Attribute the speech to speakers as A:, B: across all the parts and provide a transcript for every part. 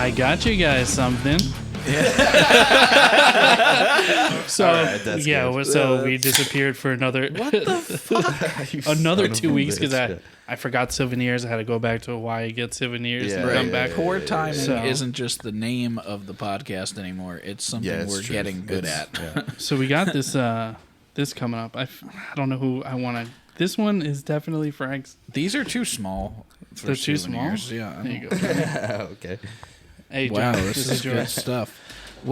A: I got you guys something. So
B: right,
A: so we disappeared for another
C: What the fuck?
A: another 2 weeks because I forgot souvenirs. I had to go back to Hawaii, get souvenirs, and come back.
C: Poor timing
A: So-
C: isn't just the name of the podcast anymore. It's something we're getting good at.
A: So we got this this coming up. I don't know who I want to. This one is definitely Frank's.
C: These are too small. For
A: They're too small?
C: souvenirs. Yeah.
A: There you go.
B: Okay.
A: Hey,
C: Wow,
A: John,
C: this is good
A: yours.
C: stuff.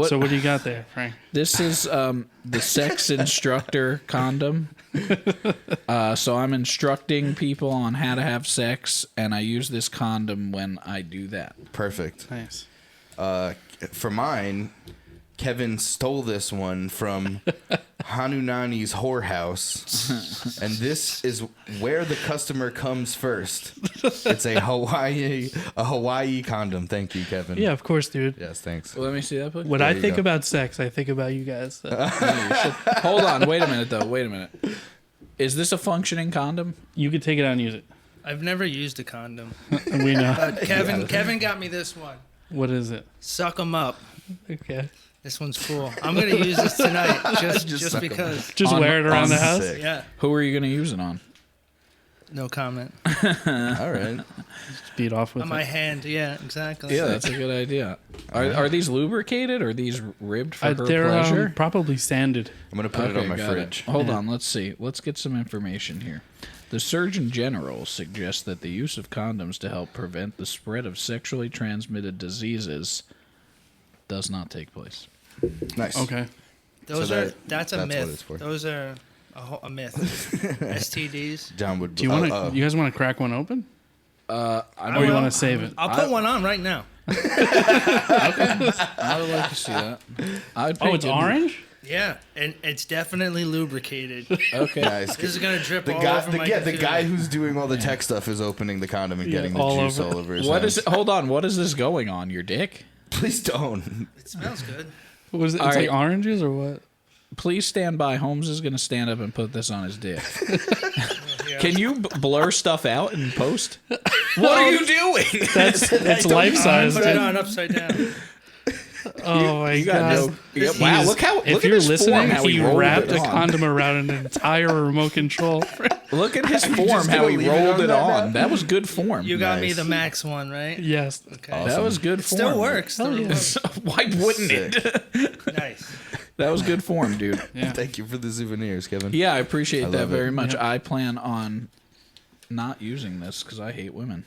A: So what do you got there, Frank?
C: This is the sex instructor condom. So I'm instructing people on how to have sex, and I use this condom when I do that.
B: Perfect.
A: Nice.
B: For mine, Kevin stole this one from Hanunani's whorehouse, and this is where the customer comes first. It's a Hawaii condom. Thank you, Kevin.
A: Yeah, of course, dude.
B: Yes, thanks.
C: Let me see that, please.
A: When
B: There
A: I
B: you
A: think
B: go.
A: about sex, I think about you guys.
C: Hold on. Wait a minute, though. Wait a minute. Is this a functioning condom?
A: You could take it out and use it.
D: I've never used a condom.
A: We know.
D: But Kevin got me this one.
A: What is it?
D: Suck 'em up.
A: Okay.
D: This one's cool. I'm gonna use this tonight, just
B: suck 'em
D: because.
A: Just wear it around the house.
B: Sick.
D: Yeah.
C: Who are you going to use it on?
D: No comment.
B: All right.
A: Just beat off with
D: On
A: it.
D: my hand. Yeah. Exactly.
C: Yeah, that's a good idea. Are these lubricated? Or are these ribbed for her
A: They're
C: pleasure?
A: probably sanded.
B: I'm gonna put it on my
C: got
B: fridge.
C: Hold on, let's see. Let's get some information here. The Surgeon General suggests that the use of condoms to help prevent the spread of sexually transmitted diseases does not take place.
B: Nice.
A: Okay.
D: Those
B: So
D: are. That's a
B: that's what
D: myth.
B: it's for.
D: Those are a myth. STDs.
B: John would.
A: Do you want to? You guys want to crack one open? Or you want to save it?
D: I'll put one on right now.
C: I would like to see that.
A: Oh, it's orange.
D: Yeah, and it's definitely lubricated.
C: Okay.
B: Nice.
D: This is gonna drip
B: The
D: all
B: guy,
D: over my
B: the
D: computer.
B: guy who's doing all the tech stuff is opening the condom and getting the
A: all
B: juice
A: over.
B: all over his
C: What
B: hands.
C: is it? Hold on. What is this going on? Your dick?
B: Please don't.
D: It smells good.
A: What is it?
C: All
A: It's
C: right.
A: like oranges or what?
C: Please stand by. Holmes is going to stand up and put this on his dick.
D: Yeah.
C: Can you blur stuff out in post? What are you doing?
A: That's life size.
D: Put it on upside down.
A: Oh my
C: You got
A: god!
C: no. Yeah, wow, look how.
A: If
C: look
A: you're
C: at his
A: listening,
C: form, how
A: he
C: rolled
A: wrapped
C: it
A: a
C: on.
A: condom around an entire remote control.
C: Look at his form,
B: just
C: how
B: gonna
C: he
B: leave it
C: rolled
B: on
C: it
B: that
C: on.
B: now?
C: That was good form.
D: You got me
B: Nice.
D: the max one, right?
A: Yes.
D: Okay.
C: That was good form.
D: Still works. Still
A: yeah.
D: works.
C: Why wouldn't it?
D: Nice.
C: That was good form, dude.
A: Yeah.
B: Thank you for the souvenirs, Kevin.
C: Yeah, I appreciate that
B: love it.
C: very much.
A: Yeah.
C: I plan on not using this because I hate women.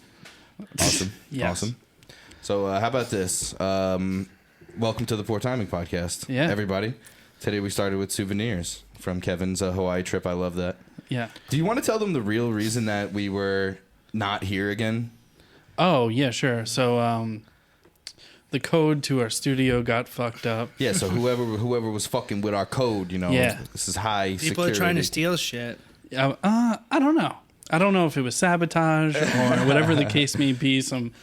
B: Awesome.
A: Yes.
B: Awesome. So how about this? Welcome to the Poor Timing Podcast.
A: Yeah.
B: Everybody. Today we started with souvenirs from Kevin's Hawaii trip. I love that.
A: Yeah.
B: Do you want to tell them the real reason that we were not here again?
A: Oh yeah, sure. So the code to our studio got fucked up.
B: Yeah, so whoever was fucking with our code, you know,
A: Yeah.
B: this is high
D: People
B: security.
D: are trying to steal shit.
A: I don't know. I don't know if it was sabotage or whatever the case may be. Some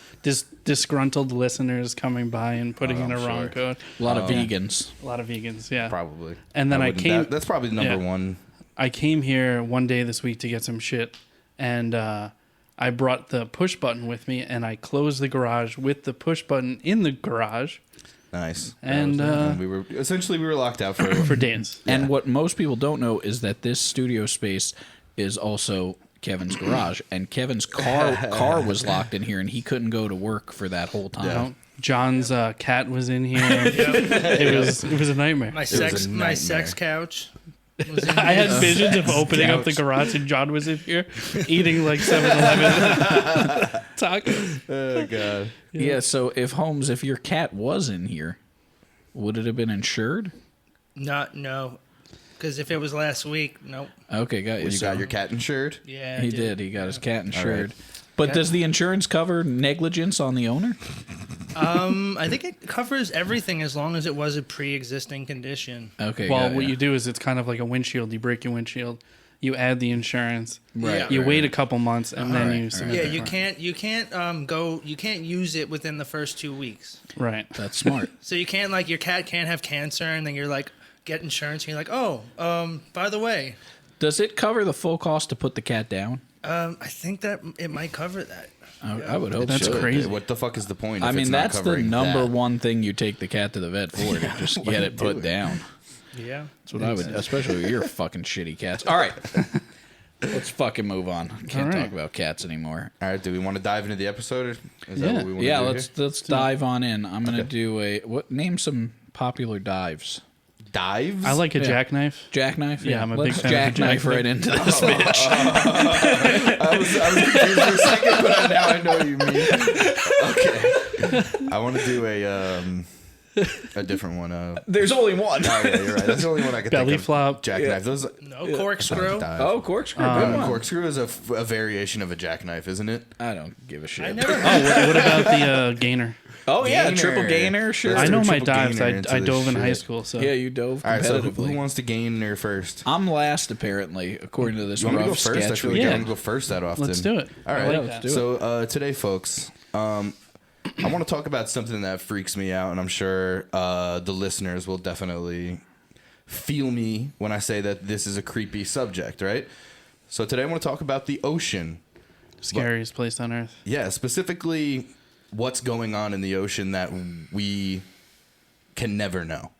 A: disgruntled listeners coming by and putting in a
B: I'm
A: wrong
B: sure.
A: code.
C: A lot of vegans.
A: A lot of vegans, yeah.
B: Probably.
A: And then I
B: wouldn't-
A: came-
B: That's probably number
A: Yeah.
B: one.
A: I came here one day this week to get some shit, and I brought the push button with me, and I closed the garage with the push button in the garage
B: Nice.
A: And,
B: we were locked out for
A: for days.
C: And what most people don't know is that this studio space is also Kevin's garage, and Kevin's car was locked in here, and he couldn't go to work for that whole time.
A: You know, John's cat was in here. It was a nightmare.
D: My
B: was a
D: my sex
B: nightmare.
D: couch. Was in
A: I had
D: here.
A: visions of opening up the garage and John was in here eating like 7-Eleven tacos.
B: Oh god.
C: Yeah, so if your cat was in here, would it have been insured?
D: No. Because if it was last week, nope.
C: Okay, got you.
B: You
C: So
B: got your cat insured?
D: Yeah,
C: he did. He got his cat insured.
B: right.
C: But does the insurance cover negligence on the owner?
D: I think it covers everything as long as it was a pre-existing condition.
C: Okay.
A: Well,
C: got
A: what
C: ya.
A: you do is it's kind of like a windshield. You break your windshield, you add the insurance,
C: Right.
A: you
C: right,
A: wait
C: right.
A: a couple months, and then you submit
D: Yeah,
A: the
D: you
A: claim.
D: you can't use it within the first 2 weeks.
A: Right.
C: That's smart.
D: So you can't your cat can't have cancer, and then you're like get insurance, and you're like, oh, by the way,
C: Does it cover the full cost to put the cat down?
D: I think that it might cover that.
C: I would hope
A: That's
C: so.
A: crazy.
B: What the fuck is the point?
C: I
B: if
C: mean,
B: it's not
C: that's the
B: covering
C: number
B: that?
C: one thing you take the cat to the vet for, to just get it put down.
D: Yeah.
C: That's what I would, especially with your fucking shitty cats. All right. Let's fucking move on. Can't
A: All right.
C: talk about cats anymore.
B: All right, do we want to dive into the episode? Is that
A: Yeah.
B: what we want
C: Yeah,
B: to do
C: let's dive on in. I'm gonna do name some popular dives.
B: Dives?
A: I like a
C: Yeah.
A: jackknife.
C: Jackknife.
A: Yeah, I'm a
C: let's
A: big fan of
C: jackknife right into this bitch.
B: I was confused for a second, but now I know what you mean. Okay. I want to do a different one.
C: There's only one.
B: Oh, yeah, you're right. That's the only one I could
A: Belly
B: think of.
A: flop.
B: Jackknife. Those
D: No corkscrew.
B: dive.
C: Oh, corkscrew. Good one.
B: Corkscrew is a variation of a jackknife, isn't it?
C: I don't give a shit.
D: I never.
A: What about the gainer?
C: Oh yeah,
B: Gainer.
C: triple gainer. Sure.
B: Let's
A: I
B: do
A: know
B: a
A: my
B: triple
A: dives.
B: gainer into
A: I
B: this
A: dove in high
B: shit.
A: school, so
C: Yeah, you dove
B: All right, so
C: competitively.
B: who wants to gain there first?
C: I'm last, apparently, according to this
B: You want me to go
C: rough
B: first? I
C: sketch.
B: feel like
A: Yeah.
B: I don't go first that often.
A: let's do it.
B: All
A: I
B: right,
A: like
C: let's
A: that.
C: do it.
B: So today, folks, I want to talk about something that freaks me out, and I'm sure the listeners will definitely feel me when I say that this is a creepy subject, right? So today I want to talk about the ocean.
A: Scariest place on earth.
B: Yeah, specifically what's going on in the ocean that we can never know,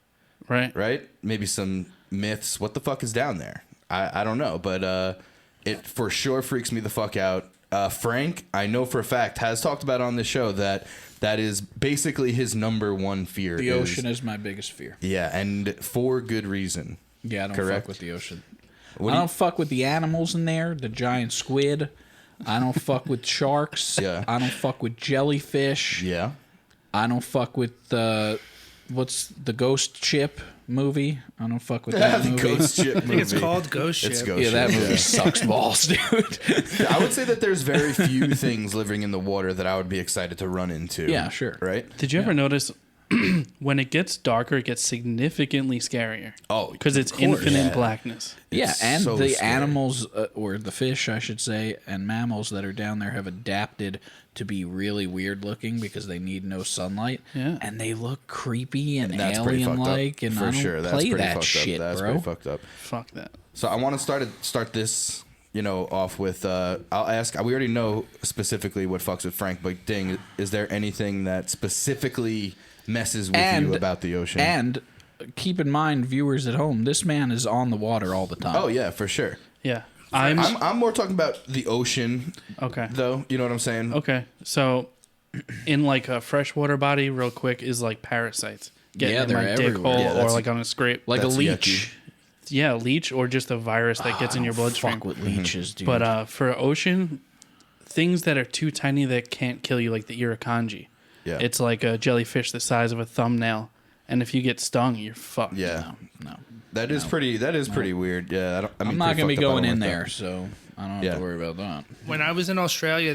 A: Right.
B: right? Maybe some myths. What the fuck is down there? I don't know, but it for sure freaks me the fuck out. Frank, I know for a fact, has talked about on the show that is basically his number one fear.
C: The ocean is my biggest fear.
B: Yeah, and for good reason.
C: Yeah, I don't
B: Correct.
C: fuck with the ocean.
B: What
C: I
B: do you-
C: don't fuck with the animals in there, the giant squid. I don't fuck with sharks.
B: Yeah.
C: I don't fuck with jellyfish.
B: Yeah.
C: I don't fuck with what's the ghost ship movie? I don't fuck with that
B: The
C: movie.
B: ghost ship movie.
D: I think it's called Ghost Ship.
B: It's Ghost
C: Yeah, that
B: Ship,
C: movie sucks balls, dude.
B: I would say that there's very few things living in the water that I would be excited to run into.
C: Yeah, sure.
B: Right?
A: Did you ever notice when it gets darker, it gets significantly scarier?
B: Oh,
A: Because it's
B: of course.
A: infinite
B: Yeah.
A: blackness.
C: Yeah,
B: It's
C: and
B: so
C: the
B: scary.
C: animals, or the fish, I should say, and mammals that are down there have adapted to be really weird looking because they need no sunlight.
A: Yeah.
C: And they look creepy and
B: That's pretty fucked
C: alien-like,
B: up.
C: and
B: For
C: I don't
B: sure. That's
C: play
B: pretty
C: that
B: fucked
C: shit,
B: up. That's
C: bro.
B: pretty fucked up.
A: Fuck that.
B: So I want to start this, off with. I'll ask. We already know specifically what fucks with Frank, but dang, is there anything that specifically messes with you about the ocean?
C: And keep in mind, viewers at home, this man is on the water all the time.
B: oh yeah, for sure.
A: Yeah.
B: I'm more talking about the ocean,
A: Okay.
B: though. You know what I'm saying?
A: Okay. So, in like a freshwater body, real quick, is like parasites. Getting
C: Yeah,
A: in
C: they're
A: my dick
C: everywhere.
A: hole
B: Yeah,
A: or
B: that's-
A: like on a scrape.
C: like a
B: That's
C: leech.
A: Yeah, leech or just a virus that gets in your bloodstream.
C: Fuck with leeches, dude.
A: But for ocean, things that are too tiny that can't kill you, like the irukandji.
B: Yeah.
A: It's like a jellyfish the size of a thumbnail, and if you get stung, you're fucked.
B: Yeah.
C: no.
B: That is pretty weird. Yeah.
C: I'm not going to be
B: pretty fucked up. I
C: going
B: don't
C: in
B: like
C: there,
B: that.
C: so I don't have
B: Yeah.
C: to worry about that.
D: When I was in Australia,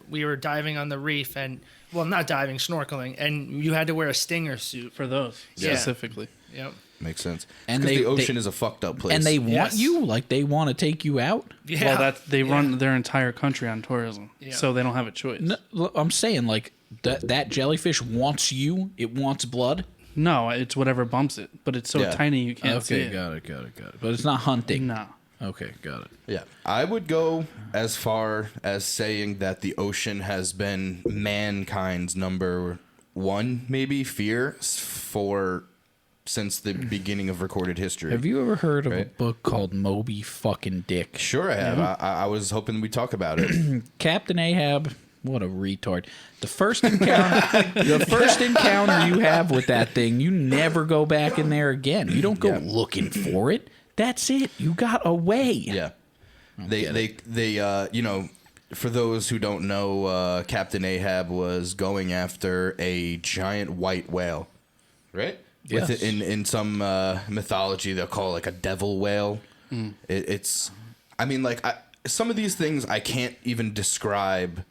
D: we were diving on the reef and not diving, snorkeling, and you had to wear a stinger suit.
A: For those
D: Yeah.
A: specifically.
D: Yep.
B: Makes sense.
C: And
B: Because
C: they-
B: the ocean
C: they-
B: is a fucked up place.
C: And they want
D: Yes.
C: you? Like, they want to take you out?
D: Yeah.
A: Well, they run their entire country on tourism,
D: Yeah.
A: so they don't have a choice.
C: No, look, I'm saying, like, that jellyfish wants you. It wants blood.
A: No, it's whatever bumps it, but it's so
B: Yeah.
A: tiny you can't see
C: Okay,
A: it.
C: got it. But it's not hunting.
A: No.
C: Okay, got it.
B: Yeah. I would go as far as saying that the ocean has been mankind's number one, maybe, fear since the beginning of recorded history.
C: Have you ever heard of a
B: Right.
C: book called Moby fucking Dick?
B: Sure, I have. I was hoping we'd talk about it.
C: Captain Ahab, what a retard. The first encounter you have with that thing, you never go back in there again. You don't go
B: Yeah.
C: looking for it. That's it. You got away.
B: Yeah. They for those who don't know, Captain Ahab was going after a giant white whale, right?
C: Yes.
B: With it, in some mythology, they'll call it like a devil whale. It's, I mean, like some of these things I can't even describe.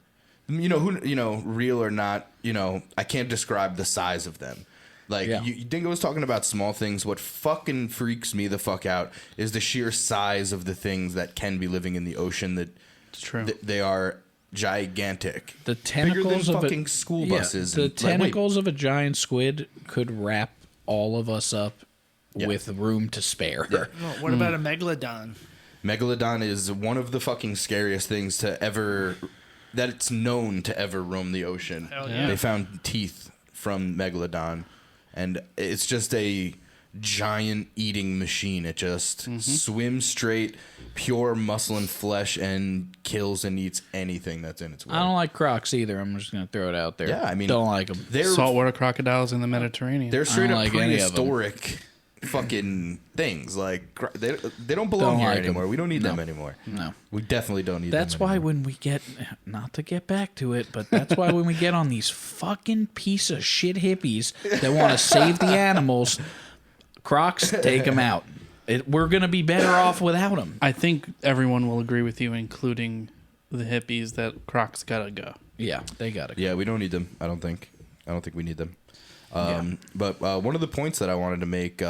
B: Real or not, I can't describe the size of them. Like,
C: Yeah.
B: Dingo was talking about small things. What fucking freaks me the fuck out is the sheer size of the things that can be living in the ocean. That
A: It's true.
B: they are gigantic.
C: The
B: Bigger
C: than
B: than fucking school buses.
C: The
B: and- like, wait,
C: tentacles of a giant squid could wrap all of us up
B: Yeah.
C: with room to spare.
D: Well, what about a megalodon?
B: Megalodon is one of the fucking scariest things to ever that it's known to ever roam the ocean.
D: Hell yeah.
B: They found teeth from Megalodon, and it's just a giant eating machine. It just swims straight, pure muscle and flesh, and kills and eats anything that's in its way.
C: I don't like crocs either. I'm just gonna throw it out there.
B: Yeah, I mean,
C: don't like them.
B: They're
A: Saltwater crocodiles in the Mediterranean.
B: They're straight up
C: like any of 'em.
B: prehistoric fucking things. Like they don't belong
C: Don't
B: here
C: like 'em.
B: anymore. We don't need them
C: No.
B: anymore.
C: No.
B: We definitely don't need
C: That's
B: them
C: why
B: anymore.
C: when we get, not to get back to it, but that's why when we get on these fucking piece of shit hippies that want to save the animals, Crocs, take them out. We're going to be better off without them.
A: I think everyone will agree with you, including the hippies, that Crocs gotta go.
C: Yeah, they got to.
B: Yeah, we don't need them. I don't think we need them. But one of the points that I wanted to make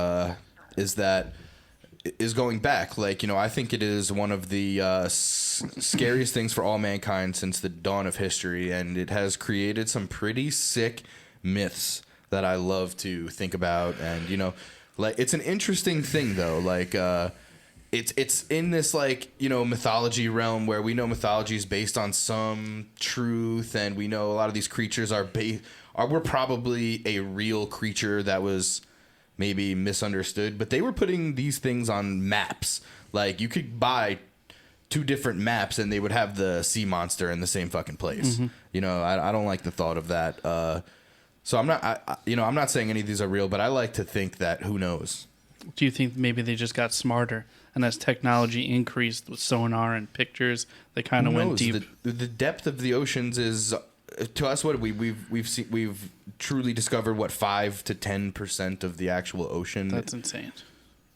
B: is going back. Like, you know, I think it is one of the scariest things for all mankind since the dawn of history, and it has created some pretty sick myths that I love to think about. And, you know, like, it's an interesting thing though. Like, it's in this, like, you know, mythology realm where we know mythology is based on some truth, and we know a lot of these creatures were probably a real creature that was maybe misunderstood, but they were putting these things on maps. Like, you could buy 2 different maps and they would have the sea monster in the same fucking place. You know, I don't like the thought of that. So I'm not saying any of these are real, but I like to think that who knows.
A: Do you think maybe they just got smarter, and as technology increased with sonar and pictures, they kind of
B: Who
A: went
B: knows?
A: deep?
B: The depth of the oceans is, to us, what we've truly discovered, what, 5 to 10% of the actual ocean.
A: That's insane.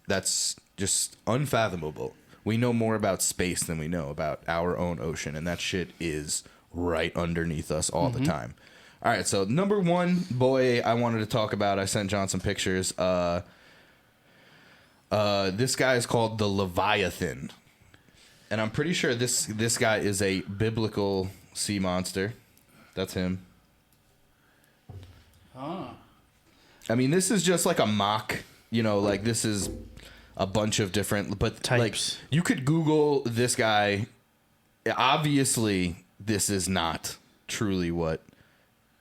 B: That's just unfathomable. We know more about space than we know about our own ocean, and that shit is right underneath us all the time. All right, so number one boy I wanted to talk about, I sent John some pictures. This guy is called the Leviathan, and I'm pretty sure this guy is a biblical sea monster. That's him. I mean, this is just like a mock, you know, like this is a bunch of different, but
A: Types.
B: like you could Google this guy. Obviously, this is not truly what,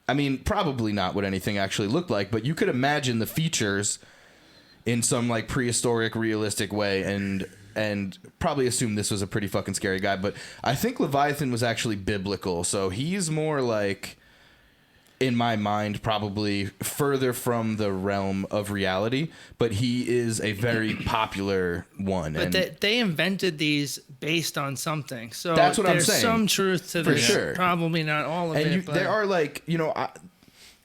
B: I mean, probably not what anything actually looked like, but you could imagine the features in some like prehistoric, realistic way, and probably assume this was a pretty fucking scary guy. But I think Leviathan was actually biblical, so he's more like, in my mind, probably further from the realm of reality, but he is a very popular one.
D: But they invented these based on something. So
B: That's what I'm
D: there's
B: saying.
D: some truth to
B: For
D: this.
B: sure.
D: Probably not all of it. But
B: there are, like, you know,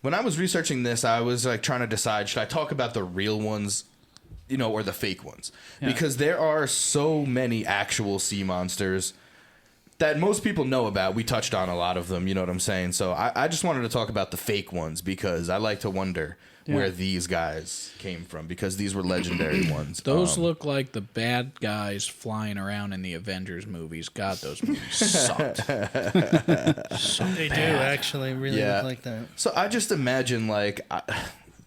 B: when I was researching this, I was like trying to decide, should I talk about the real ones, you know, or the fake ones?
A: Yeah.
B: Because there are so many actual sea monsters that most people know about. We touched on a lot of them, you know what I'm saying? So I just wanted to talk about the fake ones because I like to wonder where these guys came from, because these were legendary ones.
C: Those look like the bad guys flying around in the Avengers movies. God, those movies sucked.
D: they do actually really
B: Yeah.
D: look like that.
B: So I just imagine, like,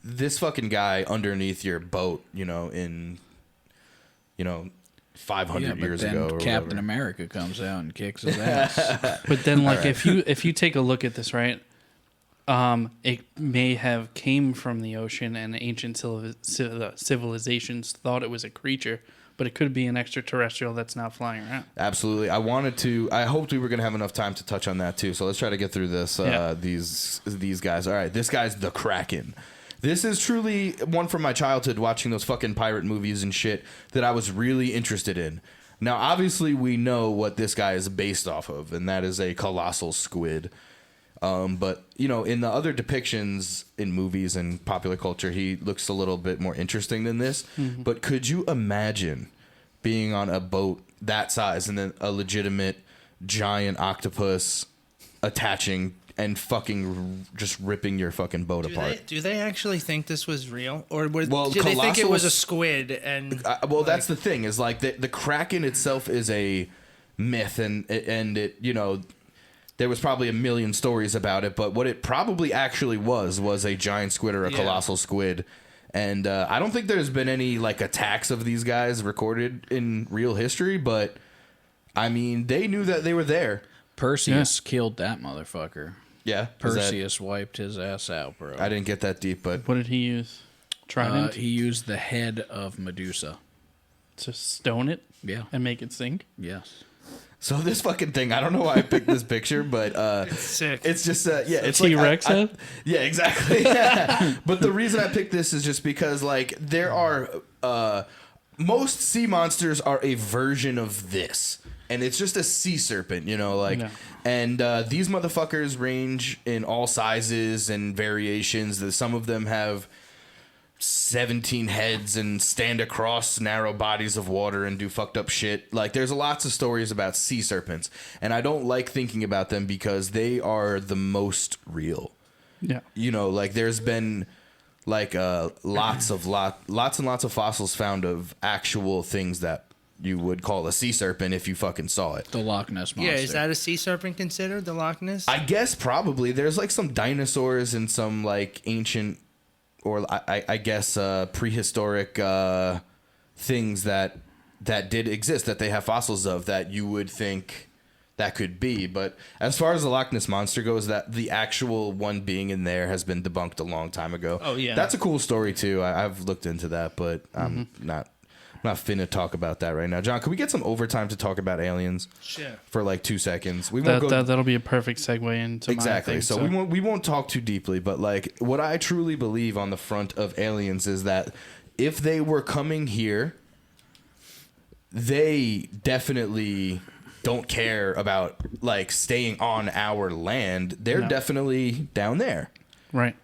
B: this fucking guy underneath your boat, you know, in, you know, 500
C: Yeah, but
B: years
C: then
B: ago or
C: Captain
B: whatever.
C: America comes out and kicks his ass.
A: But then, like, if you take a look at this, right, it may have came from the ocean, and ancient civilizations thought it was a creature, but it could be an extraterrestrial that's now flying around.
B: Absolutely. I hoped we were going to have enough time to touch on that too. So let's try to get through this. These guys. All right. This guy's the Kraken. This is truly one from my childhood, watching those fucking pirate movies and shit, that I was really interested in. Now, obviously, we know what this guy is based off of, and that is a colossal squid. But, you know, in the other depictions in movies and popular culture, he looks a little bit more interesting than this. But could you imagine being on a boat that size and then a legitimate giant octopus attaching and fucking just ripping your fucking boat apart?
D: Do they actually think this was real, or did
B: Well,
D: they think it was a
B: colossal-
D: squid? And
B: Well, that's the thing, is like the Kraken itself is a myth, and it, you know, there was probably a million stories about it, but what it probably actually was a giant squid or a colossal squid. And I don't think there's been any like attacks of these guys recorded in real history, but I mean, they knew that they were there.
C: Perseus killed that motherfucker.
B: Yeah.
C: Perseus wiped his ass out, bro.
B: I didn't get that deep, but
A: What did he use? Trident
C: He used the head of Medusa.
A: to stone it
C: Yeah.
A: and make it sink.
C: Yes.
B: so this fucking thing, I don't know why I picked this picture, but
D: Sick.
B: it's just it's
A: T-Rex
B: like
A: head?
B: yeah, exactly. But the reason I picked this is just because like there are most sea monsters are a version of this, and it's just a sea serpent, you know, like.
A: Yeah.
B: And these motherfuckers range in all sizes and variations. Some of them have 17 heads and stand across narrow bodies of water and do fucked up shit. Like, there's lots of stories about sea serpents, and I don't like thinking about them because they are the most real.
A: Yeah.
B: You know, like there's been like lots and lots of fossils found of actual things that you would call a sea serpent if you fucking saw it.
C: The Loch Ness Monster.
D: Yeah, is that a sea serpent considered, the Loch Ness?
B: I guess probably. There's like some dinosaurs and some like ancient or I guess prehistoric things that did exist that they have fossils of that you would think that could be. But as far as the Loch Ness Monster goes, that the actual one being in there has been debunked a long time ago.
D: Oh, yeah.
B: That's a cool story too. I've looked into that, but I'm not finna talk about that right now. John, can we get some overtime to talk about aliens
D: Sure.
B: for like 2 seconds? We won't go
A: That'll be a perfect segue into
B: exactly.
A: my thing,
B: So we won't talk too deeply, but like what I truly believe on the front of aliens is that if they were coming here, they definitely don't care about like staying on our land. They're
A: No.
B: definitely down there.
A: Right.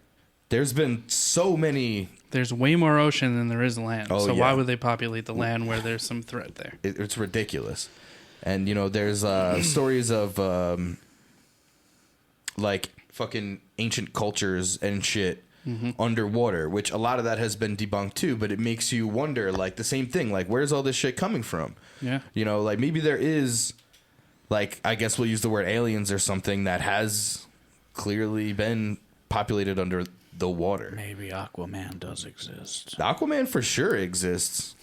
B: There's been so many.
A: There's way more ocean than there is land.
B: Oh,
A: so
B: yeah.
A: why would they populate the land where there's some threat there?
B: It's ridiculous. And you know, there's stories of like fucking ancient cultures and shit underwater, which a lot of that has been debunked too, but it makes you wonder, like the same thing, like where's all this shit coming from?
A: Yeah.
B: You know, like maybe there is, like, I guess we'll use the word aliens or something that has clearly been populated under the water.
C: Maybe Aquaman does exist.
B: Aquaman for sure exists.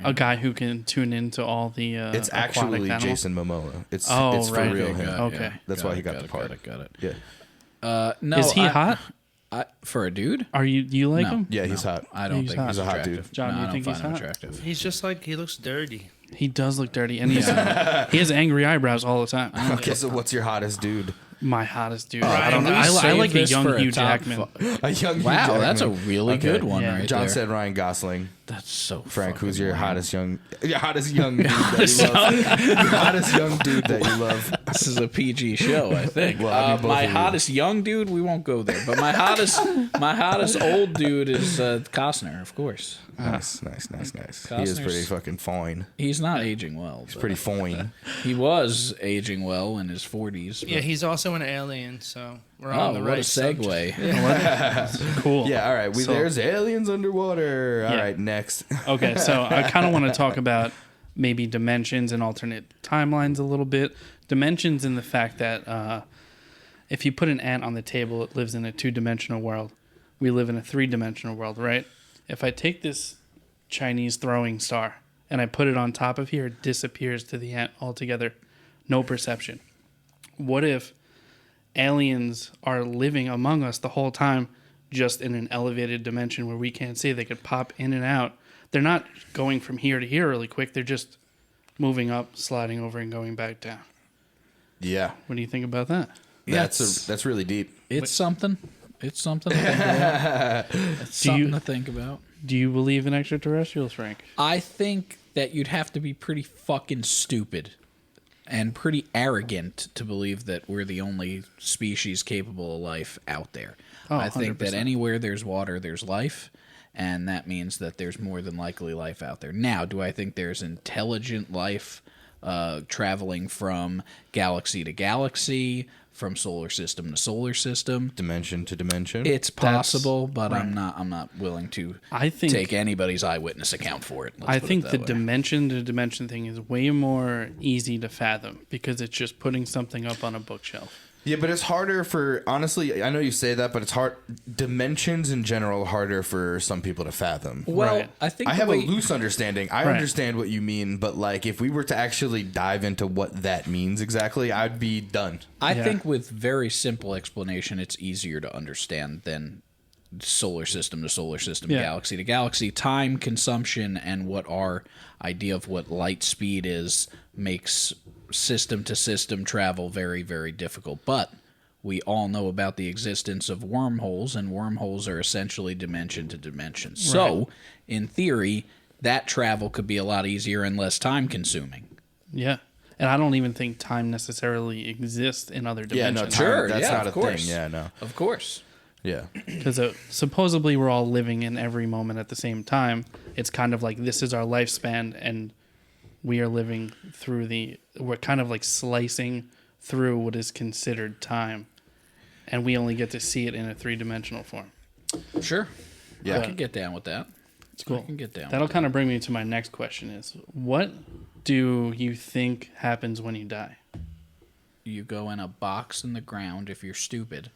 A: A guy who can tune into all the
B: It's
A: aquatic
B: actually
A: animals.
B: Jason Momoa. It's
A: Oh,
B: it's for
A: right.
B: real
A: Okay,
B: him.
A: okay.
B: That's why he got the part.
C: Got it.
B: Yeah.
C: No,
A: Is he hot?
C: For a dude?
A: Are you? Do you like
C: No.
A: him?
B: Yeah, he's hot.
C: I don't
A: He's
C: think
A: hot.
C: he's
B: He's a hot
C: attractive.
B: dude.
A: John,
C: no,
A: you
C: I don't
A: think
C: find
A: he's
C: him
A: hot?
C: attractive.
D: He's just like, he looks dirty.
A: He does look dirty, and he has angry eyebrows all the time.
B: Okay, so what's your hottest dude?
A: My hottest dude.
D: Right,
A: I don't know.
D: can we
A: I
C: Save
A: like a
C: this
A: young
C: for
A: Hugh
C: top
A: Jackman.
B: A young Hugh
C: Wow, that's a
B: Jackman.
C: really
B: Okay.
C: good one
A: Yeah.
C: right
B: John
C: there.
B: said Ryan Gosling.
C: That's so
B: Frank,
C: fucking
B: who's your
C: lame.
B: hottest young dude that you love? Your hottest young dude that you love.
C: This is a PG show, I think.
B: Well, I mean, both
C: my
B: of you.
C: hottest young dude, we won't go there. But my hottest old dude is Costner, of course.
B: Nice. He is
C: Costner's-
B: pretty fucking fine.
C: He's not aging well.
B: He's
C: but
B: pretty fine.
C: He was aging well in his 40s. but-
D: Yeah, he's also an alien, so we're on
C: Oh,
D: the
C: what
D: right
C: a segue.
A: Cool.
B: Yeah, all right.
A: So-
B: There's aliens underwater. All
A: Yeah.
B: right, next.
A: Okay, so I kind of want to talk about maybe dimensions and alternate timelines a little bit. Dimensions in the fact that if you put an ant on the table, it lives in a 2-dimensional world. We live in a 3-dimensional world, right? If I take this Chinese throwing star and I put it on top of here, it disappears to the ant altogether. No perception. What if aliens are living among us the whole time, just in an elevated dimension where we can't see? They could pop in and out. They're not going from here to here really quick. They're just moving up, sliding over, and going back down.
B: Yeah,
A: What do you think about that?
B: that's really deep.
C: It's something. It's something to think about. It's something
A: you-
C: to think about.
A: Do you believe in extraterrestrials, Frank?
C: I think that you'd have to be pretty fucking stupid and pretty arrogant to believe that we're the only species capable of life out there.
A: Oh,
C: I think that
A: 100%.
C: anywhere there's water, there's life, and that means that there's more than likely life out there. Now, do I think there's intelligent life traveling from galaxy to galaxy, from solar system to solar system?
B: Dimension to dimension.
C: It's possible, but
A: right.
C: I'm not willing to
A: I think
C: take anybody's eyewitness account for it. Let's
A: I
C: put it
A: think
C: that
A: the
C: way.
A: dimension to dimension thing is way more easy to fathom because it's just putting something up on a bookshelf.
B: Yeah, but it's harder for, honestly, I know you say that, but it's hard. Dimensions in general are harder for some people to fathom.
C: Well,
A: Right.
C: I think
B: I have a loose understanding. I
A: Right.
B: understand what you mean, but like if we were to actually dive into what that means exactly, I'd be done.
C: I
A: Yeah.
C: think with very simple explanation, it's easier to understand than solar system to solar system,
A: Yeah.
C: galaxy to galaxy. Time consumption and what our idea of what light speed is makes system to system travel very, very difficult. But we all know about the existence of wormholes, and wormholes are essentially dimension to dimension. So, in theory, that travel could be a lot easier and less time consuming.
A: Yeah. And I don't even think time necessarily exists in other
B: Yeah,
A: dimensions.
B: no,
C: Sure,
B: that's
C: yeah,
B: not
C: of
B: a
C: course.
B: thing. Yeah, no.
C: Of course.
B: Yeah.
A: Because supposedly we're all living in every moment at the same time. It's kind of like this is our lifespan, and we are living through we're kind of like slicing through what is considered time, and we only get to see it in a 3-dimensional form.
C: Sure.
B: Yeah.
C: I can get down with that.
A: It's cool.
C: I can get down
A: That'll
C: with
A: kind of bring me to my next question: is what do you think happens when you die?
C: You go in a box in the ground if you're stupid,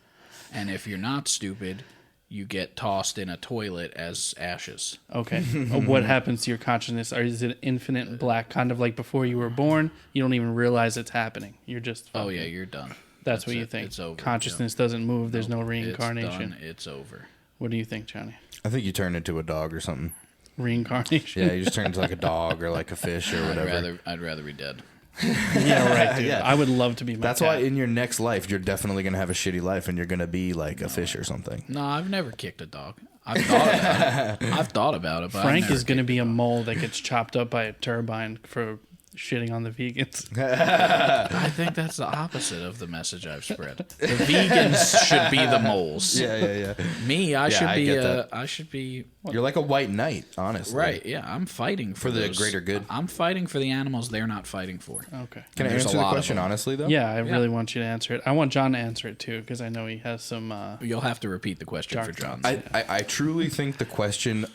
C: and if you're not stupid, you get tossed in a toilet as ashes.
A: Okay. What happens to your consciousness? Or is it infinite black, kind of like before you were born? You don't even realize it's happening. You're just.
C: Oh
A: fucking-
C: yeah, you're done.
A: That's what
C: it.
A: you think.
C: It's over.
A: Consciousness doesn't move. There's no reincarnation.
C: It's done. It's over.
A: What do you think, Johnny?
B: I think you turn into a dog or something.
A: Reincarnation?
B: Yeah, you just turn into like a dog or like a fish or whatever.
C: I'd rather be dead.
A: Yeah, right, dude.
B: Yeah.
A: I would love to be my
B: That's
A: cat.
B: why in your next life, you're definitely going to have a shitty life and you're going to be like a fish or something.
C: No, I've never kicked a dog. I've thought about it. I've thought about it, but
A: Frank is going to be a mole that gets chopped up by a turbine for shitting on the vegans.
C: I think that's the opposite of the message I've spread. The vegans should be the moles.
B: Yeah.
C: Me, I should
B: I
C: be.
B: get that.
C: I should be.
B: You're like a white knight, honestly.
C: Right? Yeah, I'm fighting for
B: the
C: those-
B: greater good.
C: I'm fighting for the animals they're not fighting for.
A: Okay.
B: Can I
C: There's a
B: answer the
C: lot of
B: question
C: them.
B: honestly, though?
A: Yeah, I really want you to answer it. I want John to answer it, too, because I know he has some...
C: You'll have to repeat the question
A: Dark
C: for John.
B: I truly think the question,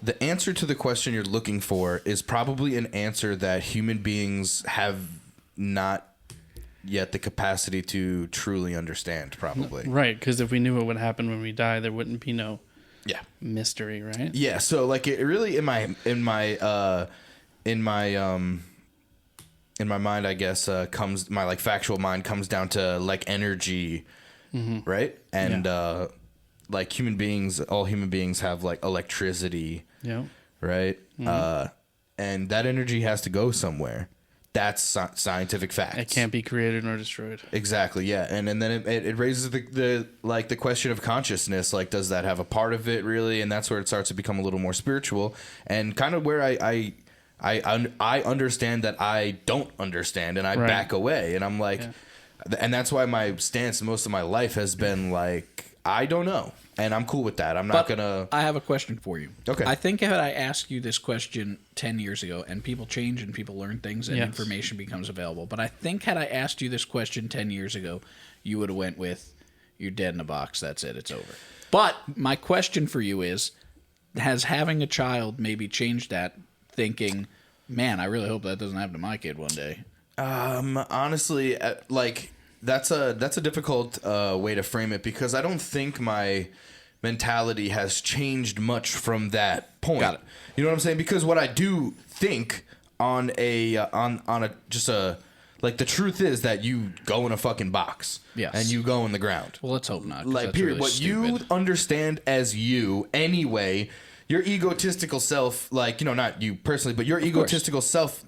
B: the answer to the question you're looking for is probably an answer that human beings have not yet the capacity to truly understand, probably.
A: Right, because if we knew what would happen when we die, there wouldn't be no
B: Yeah.
A: mystery, right?
B: Yeah, so like it really in my mind, I guess, comes my like factual mind comes down to like energy, right? And like human beings, all human beings have like electricity,
A: Yeah.
B: right? And that energy has to go somewhere. That's scientific fact.
A: It can't be created nor destroyed.
B: Exactly, yeah, and then it raises the question of consciousness. Like, does that have a part of it really? And that's where it starts to become a little more spiritual, and kind of where I understand that I don't understand, and I
A: Right.
B: back away, and I'm like, and that's why my stance most of my life has been like, I don't know, and I'm cool with that. I'm not gonna.
C: I have a question for you.
B: Okay.
C: I think had I asked you this question 10 years ago, and people change and people learn things and
A: Yes.
C: information becomes available, but I think had I asked you this question 10 years ago, you would have went with, you're dead in a box, that's it, it's over. But my question for you is, has having a child maybe changed that, thinking, man, I really hope that doesn't happen to my kid one day?
B: Honestly, like that's a difficult way to frame it because I don't think my mentality has changed much from that point.
C: Got it.
B: You know what I'm saying? Because what I do think on a like the truth is that you go in a fucking box.
C: Yes.
B: And you go in the ground.
C: Well, let's hope not. 'cause
B: Like
C: that's
B: period.
C: really
B: What you
C: stupid.
B: understand as you anyway, your egotistical self, like, you know, not you personally, but your egotistical self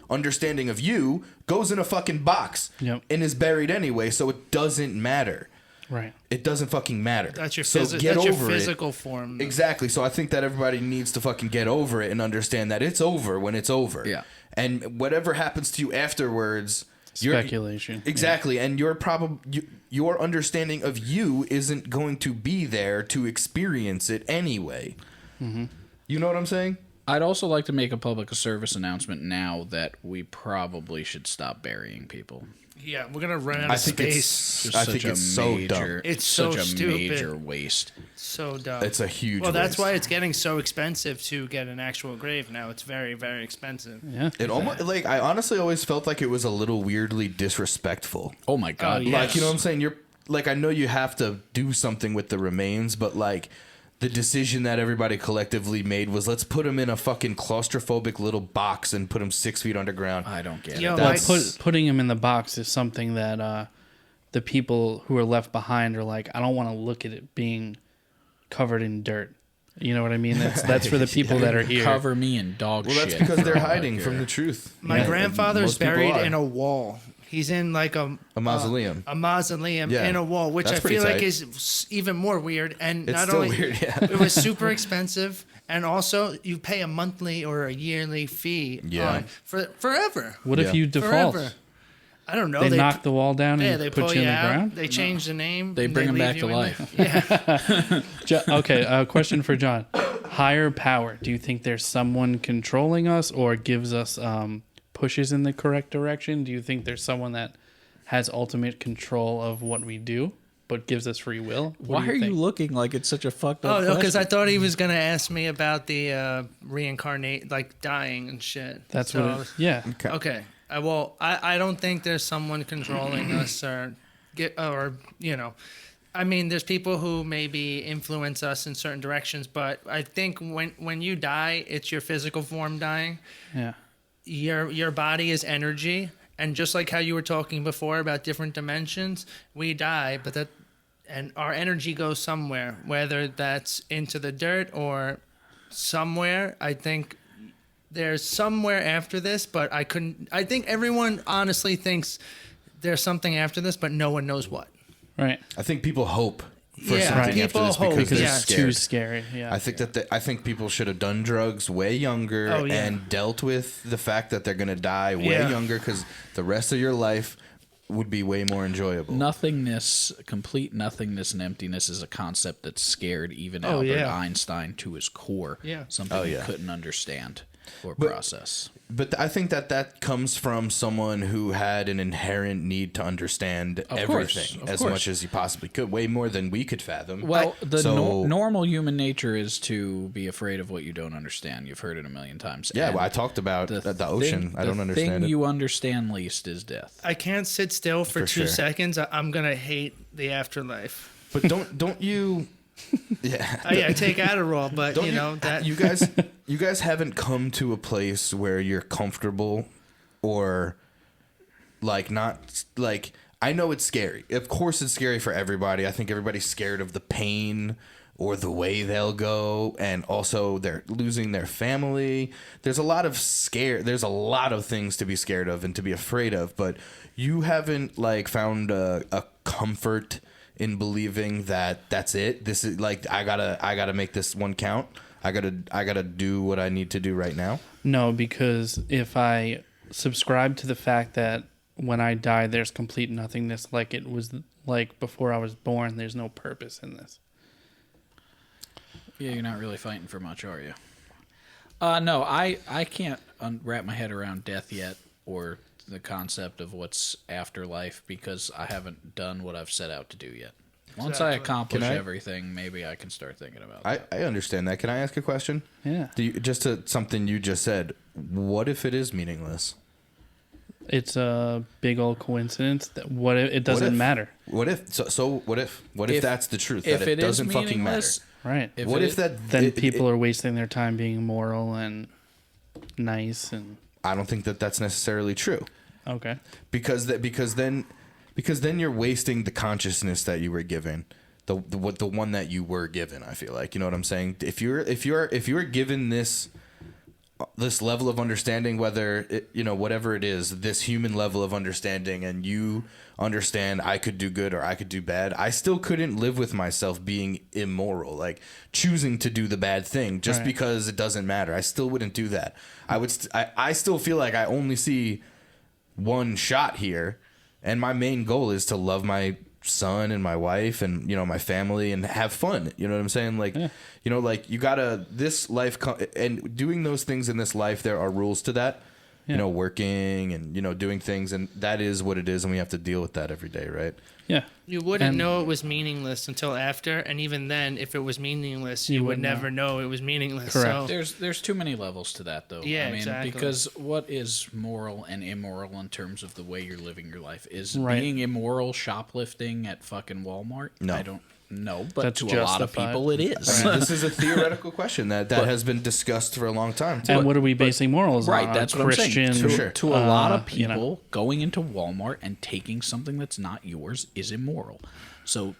B: understanding of you goes in a fucking box.
A: Yep.
B: And is buried anyway, so it doesn't matter.
A: Right.
B: It doesn't fucking matter.
D: That's your,
B: so
D: that's
B: get
D: your
B: over it.
D: physical form.
B: Exactly. So I think that everybody needs to fucking get over it and understand that it's over when it's over.
C: Yeah.
B: And whatever happens to you afterwards, you're-
A: Speculation.
B: Exactly. And your understanding of you isn't going to be there to experience it anyway.
A: Mm-hmm.
B: You know what I'm saying?
C: I'd also like to make a public service announcement now that we probably should stop burying people.
D: Yeah, we're gonna run out of space.
B: I think it's so dumb.
D: It's
C: such
D: so
C: a
D: stupid.
C: major waste.
D: So dumb.
B: It's a huge
D: Well, that's
B: waste.
D: why it's getting so expensive to get an actual grave now. It's very, very expensive.
A: Yeah.
B: It almost like I honestly always felt like it was a little weirdly disrespectful.
C: Oh my god!
D: yeah.
B: Like, you know what I'm saying? You're like, I know you have to do something with the remains, but like the decision that everybody collectively made was let's put them in a fucking claustrophobic little box and put them 6 feet underground.
C: I don't get
D: Yo,
C: it.
A: Well,
B: That's-
A: putting him in the box is something that the people who are left behind are like, I don't want to look at it being covered in dirt. You know what I mean? That's for the people that are here.
C: Cover me in dog
B: Well,
C: shit.
B: that's because they're
C: for
B: hiding
C: like,
B: from the truth.
D: My
B: Yeah,
D: grandfather's
B: most people
D: buried
B: are.
D: in a wall. He's in like a
B: mausoleum.
D: a mausoleum
B: Yeah.
D: in a wall, which
B: That's
D: I
B: pretty
D: feel like
B: tight.
D: is even more weird. And
B: It's
D: not
B: still
D: only
B: weird, yeah.
D: it was super expensive, and also you pay a monthly or a yearly fee
B: Yeah.
D: for forever.
A: What if
B: Yeah.
A: you default?
D: Forever. I don't know.
A: They knock the wall down
D: yeah,
A: and
D: they
A: put
D: pull
A: you in the
D: out.
A: ground?
D: They change the name.
C: They
D: and
C: bring 'em
D: leave
C: back
D: you
C: to
D: in
C: life.
D: there. Yeah.
A: Okay, question for John. Higher power. Do you think there's someone controlling us or gives us pushes in the correct direction? Do you think there's someone that has ultimate control of what we do but gives us free will? What
C: Why
A: do
C: are you
A: think?
C: looking like it's such a fucked up
D: Oh, no, because I
C: question?
D: thought he was gonna ask me about the reincarnate, like dying and shit.
A: That's
D: So-
A: what it, yeah.
D: Okay. Well, I don't think there's someone controlling us I mean, there's people who maybe influence us in certain directions, but I think when you die, it's your physical form dying.
A: Yeah.
D: Your body is energy, and just like how you were talking before about different dimensions, we die, and our energy goes somewhere, whether that's into the dirt or somewhere. I think there's somewhere after this, but I think everyone honestly thinks there's something after this, but no one knows what.
A: Right.
B: I think people hope for
D: Yeah,
B: something
D: people
B: after this
D: hope,
B: because
A: Because
B: they're
D: yeah.
A: it's
B: scared.
A: too scary. Yeah.
B: I think people should have done drugs way younger
D: Oh, yeah.
B: and dealt with the fact that they're gonna die way
D: Yeah.
B: younger because the rest of your life would be way more enjoyable.
C: Nothingness, complete nothingness and emptiness is a concept that scared even
D: Oh,
C: Albert
D: yeah.
C: Einstein to his core.
D: Yeah.
C: Something
B: Oh,
C: he
B: yeah.
C: couldn't understand or
B: But-
C: process.
B: But I think that comes from someone who had an inherent need to understand
C: Of
B: everything
C: course, of
B: as
C: course.
B: much as he possibly could, way more than we could fathom.
C: Well, the
B: So-
C: normal human nature is to be afraid of what you don't understand. You've heard it a million times.
B: Yeah,
C: And
B: well, I talked about the ocean. I don't
C: The
B: understand
C: thing
B: it.
C: you understand least is death.
D: I can't sit still for
B: For
D: 2
B: sure.
D: seconds. I'm gonna hate the afterlife.
B: But don't you? Yeah.
D: I take Adderall, but
B: Don't
D: you know that.
B: you guys haven't come to a place where you're comfortable or like not like I know it's scary. Of course it's scary for everybody. I think everybody's scared of the pain or the way they'll go, and also they're losing their family. There's a lot of things to be scared of and to be afraid of, but you haven't like found a comfort in believing that that's it. This is like I gotta make this one count. I gotta do what I need to do right now.
A: No, because if I subscribe to the fact that when I die, there's complete nothingness, like it was like before I was born, there's no purpose in this.
C: Yeah, you're not really fighting for much, are you? No, I can't wrap my head around death yet or the concept of what's afterlife because I haven't done what I've set out to do yet. Once I
D: Exactly.
C: accomplish
B: Can I-
C: everything, maybe I can start thinking about that.
B: I understand that. Can I ask a question?
A: Yeah.
B: Just to something you just said. What if it is meaningless?
A: It's a big old coincidence that it doesn't
B: What if?
A: matter.
B: What if? So what if? What if
C: If-
B: that's the truth?
C: If
B: That it
C: it is
B: doesn't fucking matter.
C: meaningless,
A: Right.
B: What
C: it
B: if that?
A: Then people are wasting their time being moral and nice and
B: I don't think that that's necessarily true.
A: okay.
B: Because then you're wasting the consciousness that you were given, the one that you were given. I feel like, you know what I'm saying. If you're given this level of understanding, whether it, whatever it is, this human level of understanding, and you understand I could do good or I could do bad, I still couldn't live with myself being immoral, like choosing to do the bad thing just
A: Right.
B: because it doesn't matter. I still wouldn't do that. I still feel like I only see one shot here, and my main goal is to love my son and my wife and, you know, my family and have fun. You know what I'm saying? Like, you know, like you gotta, this life and doing those things in this life, there are rules to that, you know, working and, you know, doing things, and that is what it is. And we have to deal with that every day. Right.
A: Yeah.
D: You wouldn't know it was meaningless until after, and even then, if it was meaningless, you would never know it was meaningless.
A: Correct.
D: So
C: There's too many levels to that, though.
D: Yeah,
C: I mean,
D: exactly.
C: because what is moral and immoral in terms of the way you're living your life? Is
A: Right.
C: being immoral shoplifting at fucking Walmart?
B: No.
C: I don't know, but
A: That's
C: to a lot of
A: justified.
C: people it is.
B: I mean, this is a theoretical question that has been discussed for a long time. Too.
A: And what are we basing morals on?
C: Right, that's what
A: Christian,
C: I'm saying. To,
B: Sure.
C: to a lot of
A: you
C: people,
A: know.
C: going into Walmart and taking something that's not yours is immoral. So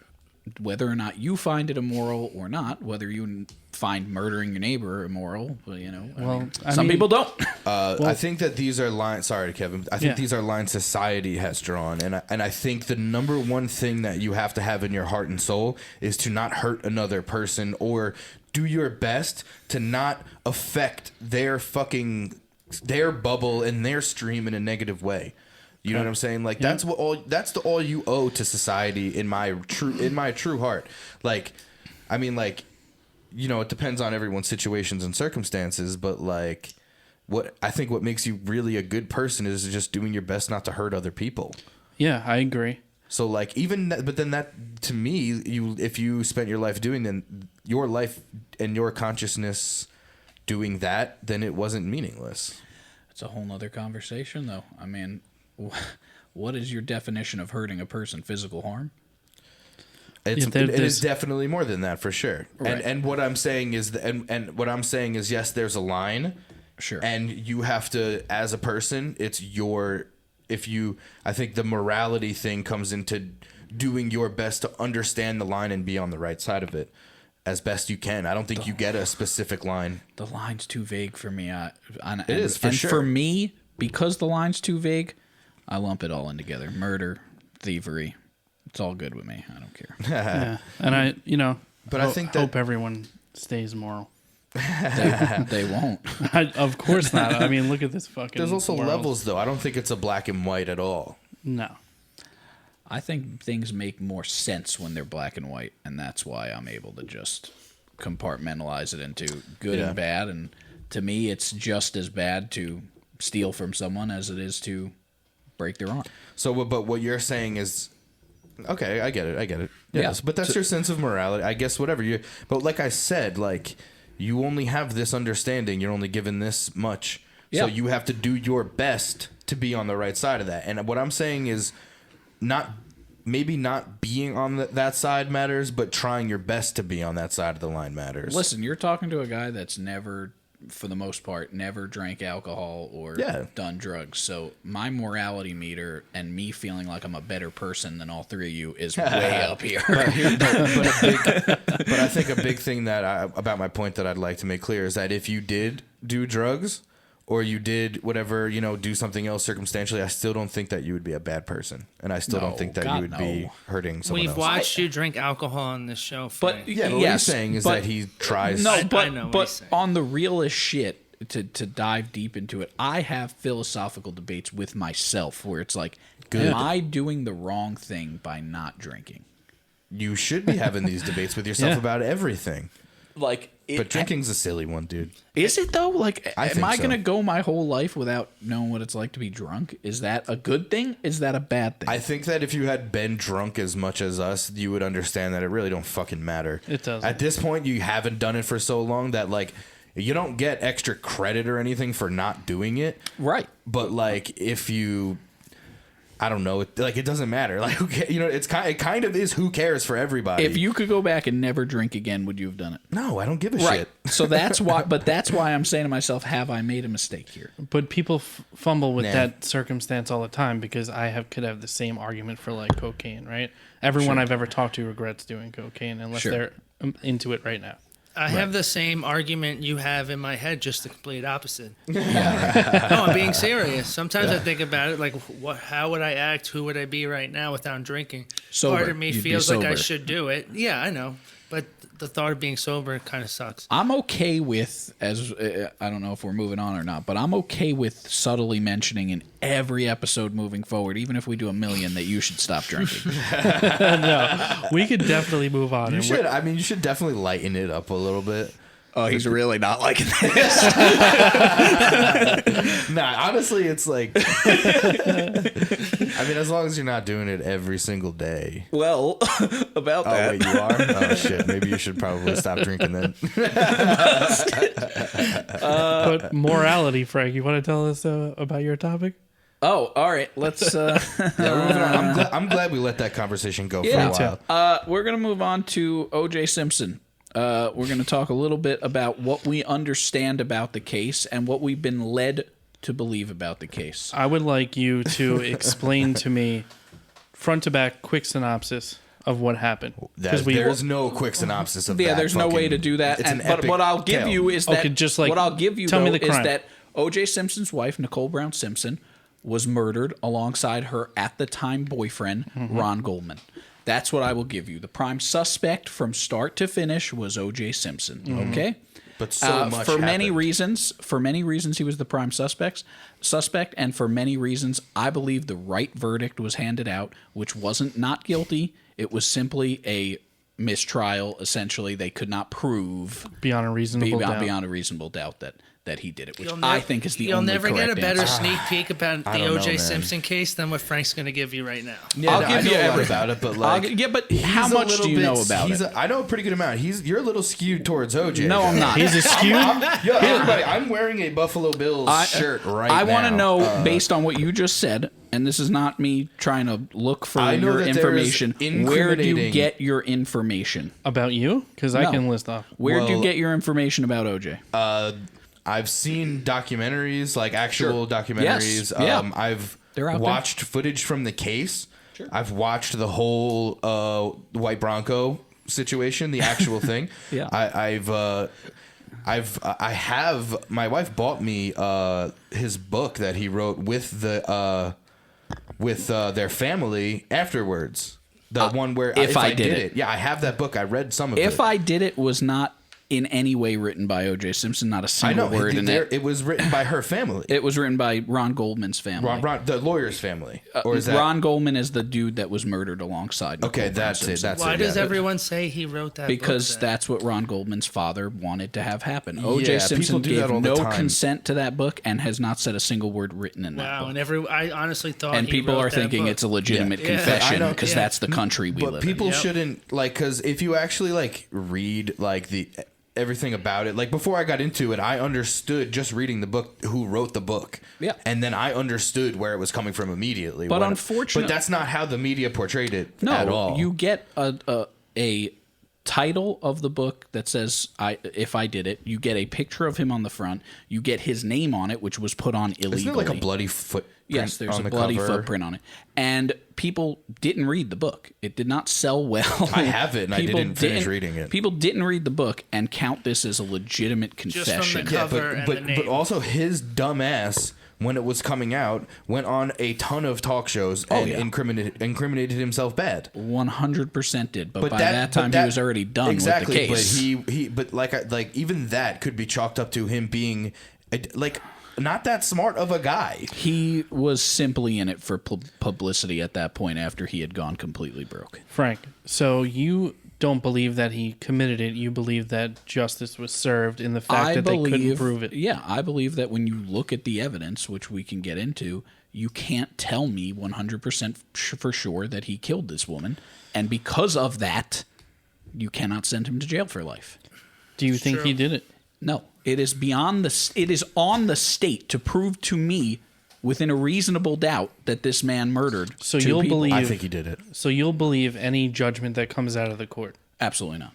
C: whether or not you find it immoral or not, whether you find murdering your neighbor immoral, well, you know, some people don't.
B: I think that these are lines. Sorry, Kevin. I think
A: Yeah.
B: these are lines society has drawn, and I think the number one thing that you have to have in your heart and soul is to not hurt another person or do your best to not affect their bubble and their stream in a negative way. You know what I'm saying? Like that's all you owe to society in my true heart. Like, I mean, like, you know, it depends on everyone's situations and circumstances, but like, what makes you really a good person is just doing your best not to hurt other people.
A: Yeah, I agree.
B: So like, but then that to me, if you spent your life doing then your life and your consciousness doing that, then it wasn't meaningless.
C: It's a whole nother conversation, though. I mean, what is your definition of hurting a person? Physical harm?
B: It is definitely more than that for sure.
C: Right.
B: And what I'm saying is what I'm saying is yes, there's a line.
C: Sure.
B: And you have to, as a person, I think the morality thing comes into doing your best to understand the line and be on the right side of it as best you can. I don't think you get a specific line.
C: The line's too vague for me.
B: It is, for sure.
C: For me, because the line's too vague, I lump it all in together. Murder, thievery. It's all good with me. I don't care.
A: Yeah. And I
B: I think that
A: hope everyone stays moral.
C: They won't.
A: Of course not. I mean, look at this fucking.
B: there's also
A: world.
B: levels though. I don't think it's a black and white at all.
A: No.
C: I think things make more sense when they're black and white, and that's why I'm able to just compartmentalize it into good and bad. And to me, it's just as bad to steal from someone as it is to break their arm.
B: So, but what you're saying is, okay, I get it. Yes, but that's your sense of morality. I guess whatever you. But like I said, like you only have this understanding. You're only given this much, so you have to do your best to be on the right side of that. And what I'm saying is, maybe not being on that side matters, but trying your best to be on that side of the line matters.
C: Listen, you're talking to a guy that's never, for the most part, never drank alcohol or done drugs. So my morality meter and me feeling like I'm a better person than all three of you is way up here.
B: But I think a big thing about my point that I'd like to make clear is that if you did do drugs or you did whatever, do something else circumstantially, I still don't think that you would be a bad person. And I still don't think that you would be hurting someone else.
D: We've watched you drink alcohol on this show.
C: But
B: yeah, what he's saying is that he tries.
C: No,
D: I know what he's
C: but
D: saying.
C: on the realest shit, to dive deep into it, I have philosophical debates with myself where it's like, am I doing the wrong thing by not drinking?
B: You should be having these debates with yourself about everything.
C: Like,
B: But drinking's a silly one, dude.
C: Is it though? Like,
B: I
C: am
B: think
C: I
B: so.
C: going to go my whole life without knowing what it's like to be drunk? Is that a good thing? Is that a bad thing?
B: I think that if you had been drunk as much as us, you would understand that it really don't fucking matter.
A: It doesn't.
B: At this point, you haven't done it for so long that, like, you don't get extra credit or anything for not doing it.
C: Right.
B: But, like, if you... I don't know. It doesn't matter. Like, it kind of is who cares for everybody.
C: If you could go back and never drink again, would you have done it?
B: No, I don't give a
C: Right.
B: shit.
C: So that's why. But that's why I'm saying to myself, have I made a mistake here?
A: But people fumble with
B: Nah.
A: that circumstance all the time because could have the same argument for like cocaine, right? Everyone I've ever talked to regrets doing cocaine unless they're into it right now.
D: I have the same argument you have in my head, just the complete opposite. No, I'm being serious. Sometimes I think about it, like, how would I act? Who would I be right now without drinking?
C: Sober.
D: Part of me
C: You'd be
D: feels like I
C: sober.
D: should do it. Yeah, I know. But the thought of being sober kind of sucks.
C: I'm okay with, as I don't know if we're moving on or not, but I'm okay with subtly mentioning in every episode moving forward, even if we do 1 million, that you should stop drinking.
A: No, we could definitely move on.
B: You should. I mean, you should definitely lighten it up a little bit.
C: Oh, he's really not liking this.
B: Nah, honestly, it's like. I mean, as long as you're not doing it every single day.
C: Well, about
B: Oh,
C: that.
B: wait, you are? Oh, shit. Maybe you should probably stop drinking then.
A: But morality, Frank, you want to tell us about your topic?
C: Oh, all right. Let's.
B: Yeah, we're moving on. I'm glad we let that conversation go for a
C: Yeah.
B: while.
C: We're going to move on to O.J. Simpson. We're going to talk a little bit about what we understand about the case and what we've been led to believe about the case.
A: I would like you to explain to me, front to back, quick synopsis of what happened.
B: There's no quick synopsis of that.
C: Yeah, there's no way to do that.
B: It's an
C: But
B: epic
C: what I'll give
B: tale.
C: you is that
A: Okay, just like,
C: what I'll give you
A: tell me
C: though,
A: the
C: is
A: crime.
C: that O.J. Simpson's wife, Nicole Brown Simpson, was murdered alongside her at the time boyfriend, Ron Goldman. That's what I will give you. The prime suspect from start to finish was O.J. Simpson. Okay,
B: But so much
C: for many
B: happened.
C: reasons. For many reasons, he was the prime suspect, and for many reasons, I believe the right verdict was handed out, which wasn't not guilty. It was simply a mistrial. Essentially, they could not prove
A: Beyond a reasonable doubt.
C: beyond a reasonable doubt that he did it, which
D: You'll
C: I
D: nev-
C: think is the
D: You'll
C: only
D: never get a
C: correct
D: better
C: answer.
D: sneak peek about the
B: don't know,
D: O.J.
B: man.
D: Simpson case than what Frank's going to give you right now.
B: Yeah,
C: I'll
B: no,
C: give
B: I know
C: you
B: a lot
C: everything.
B: about it, but like,
C: Yeah, but
B: he's
C: how
B: a
C: much
B: little
C: do you
B: bit-
C: know about it?
B: I know a pretty good amount. You're a little skewed towards OJ.
C: No, I'm not.
A: He's a skewed.
B: Yo, everybody, I'm wearing a Buffalo Bills shirt right now.
C: I want to know, based on what you just said, and this is not me trying to look for
B: I know
C: your
B: that there is
C: information. Where do you
B: incriminating-
C: get your information?
A: About you? Because
C: No.
A: I can list off.
C: Where do you
B: Well-
C: get your information about OJ?
B: I've seen documentaries, like actual documentaries.
C: Yes. Yeah.
B: I've
C: They're out there.
B: watched footage from the case. Sure. I've watched the whole White Bronco situation, the actual thing.
C: Yeah.
B: I have. My wife bought me his book that he wrote with their family afterwards. The one where
C: If I Did It.
B: Yeah, I have that book. I read some of it.
C: If I Did It was not in any way written by O.J. Simpson, not a
B: I
C: single
B: know
C: word in it.
B: it was written by her family.
C: It was written by Ron Goldman's family.
B: The lawyer's family, or is that
C: Ron Goldman is the dude that was murdered alongside Nicole
B: okay?
C: Brown
B: That's it.
C: Simpson.
B: That's
D: Why
B: it.
D: does
B: yeah.
D: everyone say he wrote that
C: Because
D: book then?
C: that's what Ron Goldman's father wanted to have happen. O.J.
B: Yeah,
C: Simpson
B: people do that
C: gave
B: all the
C: no
B: time.
C: consent to that book and has not said a single word written in that
D: Wow,
C: book.
D: and I honestly thought
C: And
D: he
C: people
D: wrote
C: are
D: that
C: thinking
D: book.
C: it's a legitimate
D: Yeah.
C: confession
B: I know,
C: because
D: yeah.
C: that's the country we
B: But
C: live
B: people
C: in.
D: Yep.
B: shouldn't like because if you actually like read like the everything about it, like before I got into it, I understood just reading the book who wrote the book.
C: Yeah.
B: And then I understood where it was coming from immediately.
C: But
B: But
C: unfortunately-
B: that's not how the media portrayed it
C: No,
B: at all.
C: you get a title of the book that says "If I Did It." You get a picture of him on the front. You get his name on it, which was put on illegally.
B: Isn't it like a bloody footprint?
C: Yes, there's
B: on
C: a
B: the
C: bloody
B: cover?
C: footprint on it. And people didn't read the book. It did not sell well.
B: I have it, and I didn't finish reading it.
C: People didn't read the book and count this as a legitimate
D: from the
C: confession.
D: cover. Cover and the
B: but
D: name.
B: also his dumb ass when it was coming out went on a ton of talk shows and
C: yeah.
B: incriminated himself bad.
C: 100% did, but by
B: that-
C: that time he was already done
B: exactly,
C: with the case.
B: But like even that could be chalked up to him being like not that smart of a guy.
C: He was simply in it for publicity at that point after he had gone completely broke.
A: Frank, so you don't believe that he committed it. You believe that justice was served in the fact that they couldn't prove it.
C: Yeah, I believe that when you look at the evidence, which we can get into, you can't tell me 100% for sure that he killed this woman. And because of that, you cannot send him to jail for life.
A: Do you think he did it?
C: No, it is beyond it is on the state to prove to me within a reasonable doubt that this man murdered
A: So
C: two
A: you'll
C: people.
A: believe
B: I think he did it.
A: So you'll believe any judgment that comes out of the court.
C: Absolutely not.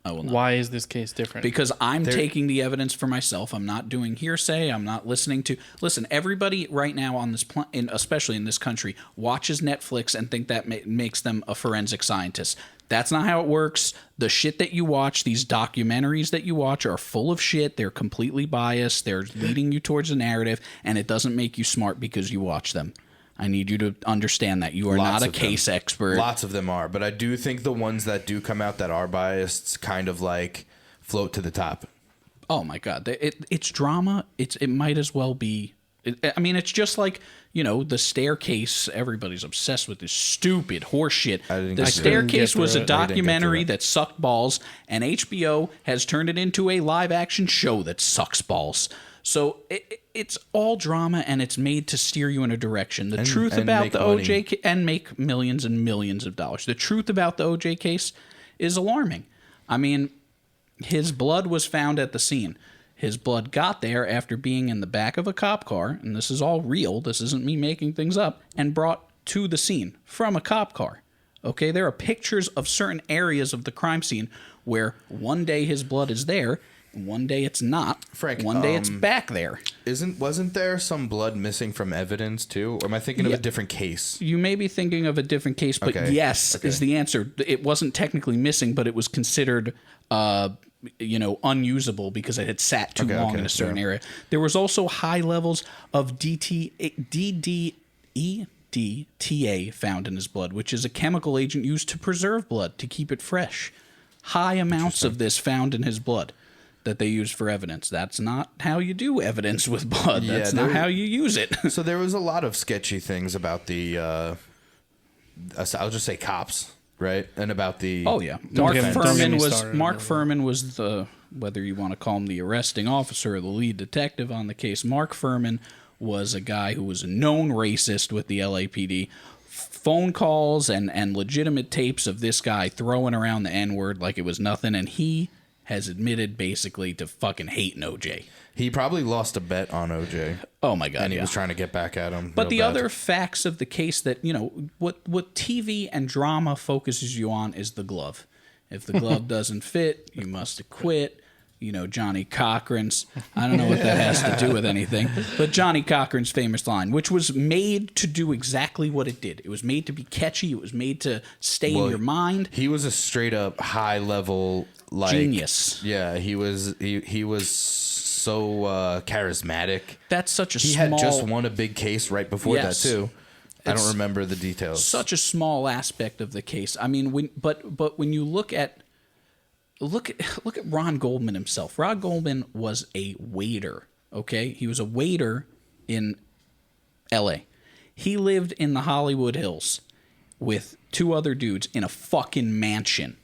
C: I will not.
A: Why is this case different?
C: Because I'm taking the evidence for myself. I'm not doing hearsay. I'm not listening to. Listen, everybody right now on this especially in this country, watches Netflix and think that makes them a forensic scientist. That's not how it works. The shit that you watch, these documentaries that you watch, are full of shit. They're completely biased. They're leading you towards a narrative, and it doesn't make you smart because you watch them. I need you to understand that. You are
B: Lots
C: not a
B: of them.
C: case expert.
B: Lots of them are, but I do think the ones that do come out that are biased kind of like float to the top.
C: Oh my God. It's drama. It might as well be. I mean, it's just like, the staircase. Everybody's obsessed with this stupid horse shit. The staircase was a documentary that sucked balls, and HBO has turned it into a live action show that sucks balls. So it's all drama, and it's made to steer you in a direction. The truth about the OJ and make millions and millions of dollars. The truth about the OJ case is alarming. I mean, his blood was found at the scene. His blood got there after being in the back of a cop car, and this is all real. This isn't me making things up, and brought to the scene from a cop car. Okay, there are pictures of certain areas of the crime scene where one day his blood is there, and one day it's not.
B: Frank,
C: one day it's back there.
B: Wasn't there some blood missing from evidence too? Or am I thinking of a different case?
C: You may be thinking of a different case, but yes is the answer. It wasn't technically missing, but it was considered unusable because it had sat too long in a certain area. There was also high levels of DDEDTA found in his blood, which is a chemical agent used to preserve blood, to keep it fresh. High amounts of this found in his blood that they used for evidence. That's not how you do evidence with blood. That's not how you use it.
B: So there was a lot of sketchy things about the, I'll just say cops. Right, and about the
C: Mark Furman was the, whether you want to call him the arresting officer or the lead detective on the case. Mark Furman was a guy who was a known racist with the LAPD. Phone calls and legitimate tapes of this guy throwing around the N-word like it was nothing, and he has admitted basically to fucking hating OJ.
B: He probably lost a bet on OJ.
C: Oh my God!
B: And he was trying to get back at him.
C: But the other facts of the case that what TV and drama focuses you on is the glove. If the glove doesn't fit, you must acquit. Johnny Cochran's. I don't know what that has to do with anything, but Johnny Cochran's famous line, which was made to do exactly what it did. It was made to be catchy. It was made to stay in your mind.
B: He was a straight up high level
C: genius.
B: Yeah, he was so charismatic.
C: That's such a
B: He had just won a big case right before that too. I don't remember the details.
C: Such a small aspect of the case. I mean, but when you look at Ron Goldman himself. Ron Goldman was a waiter. Okay, he was a waiter in L.A. He lived in the Hollywood Hills with two other dudes in a fucking mansion.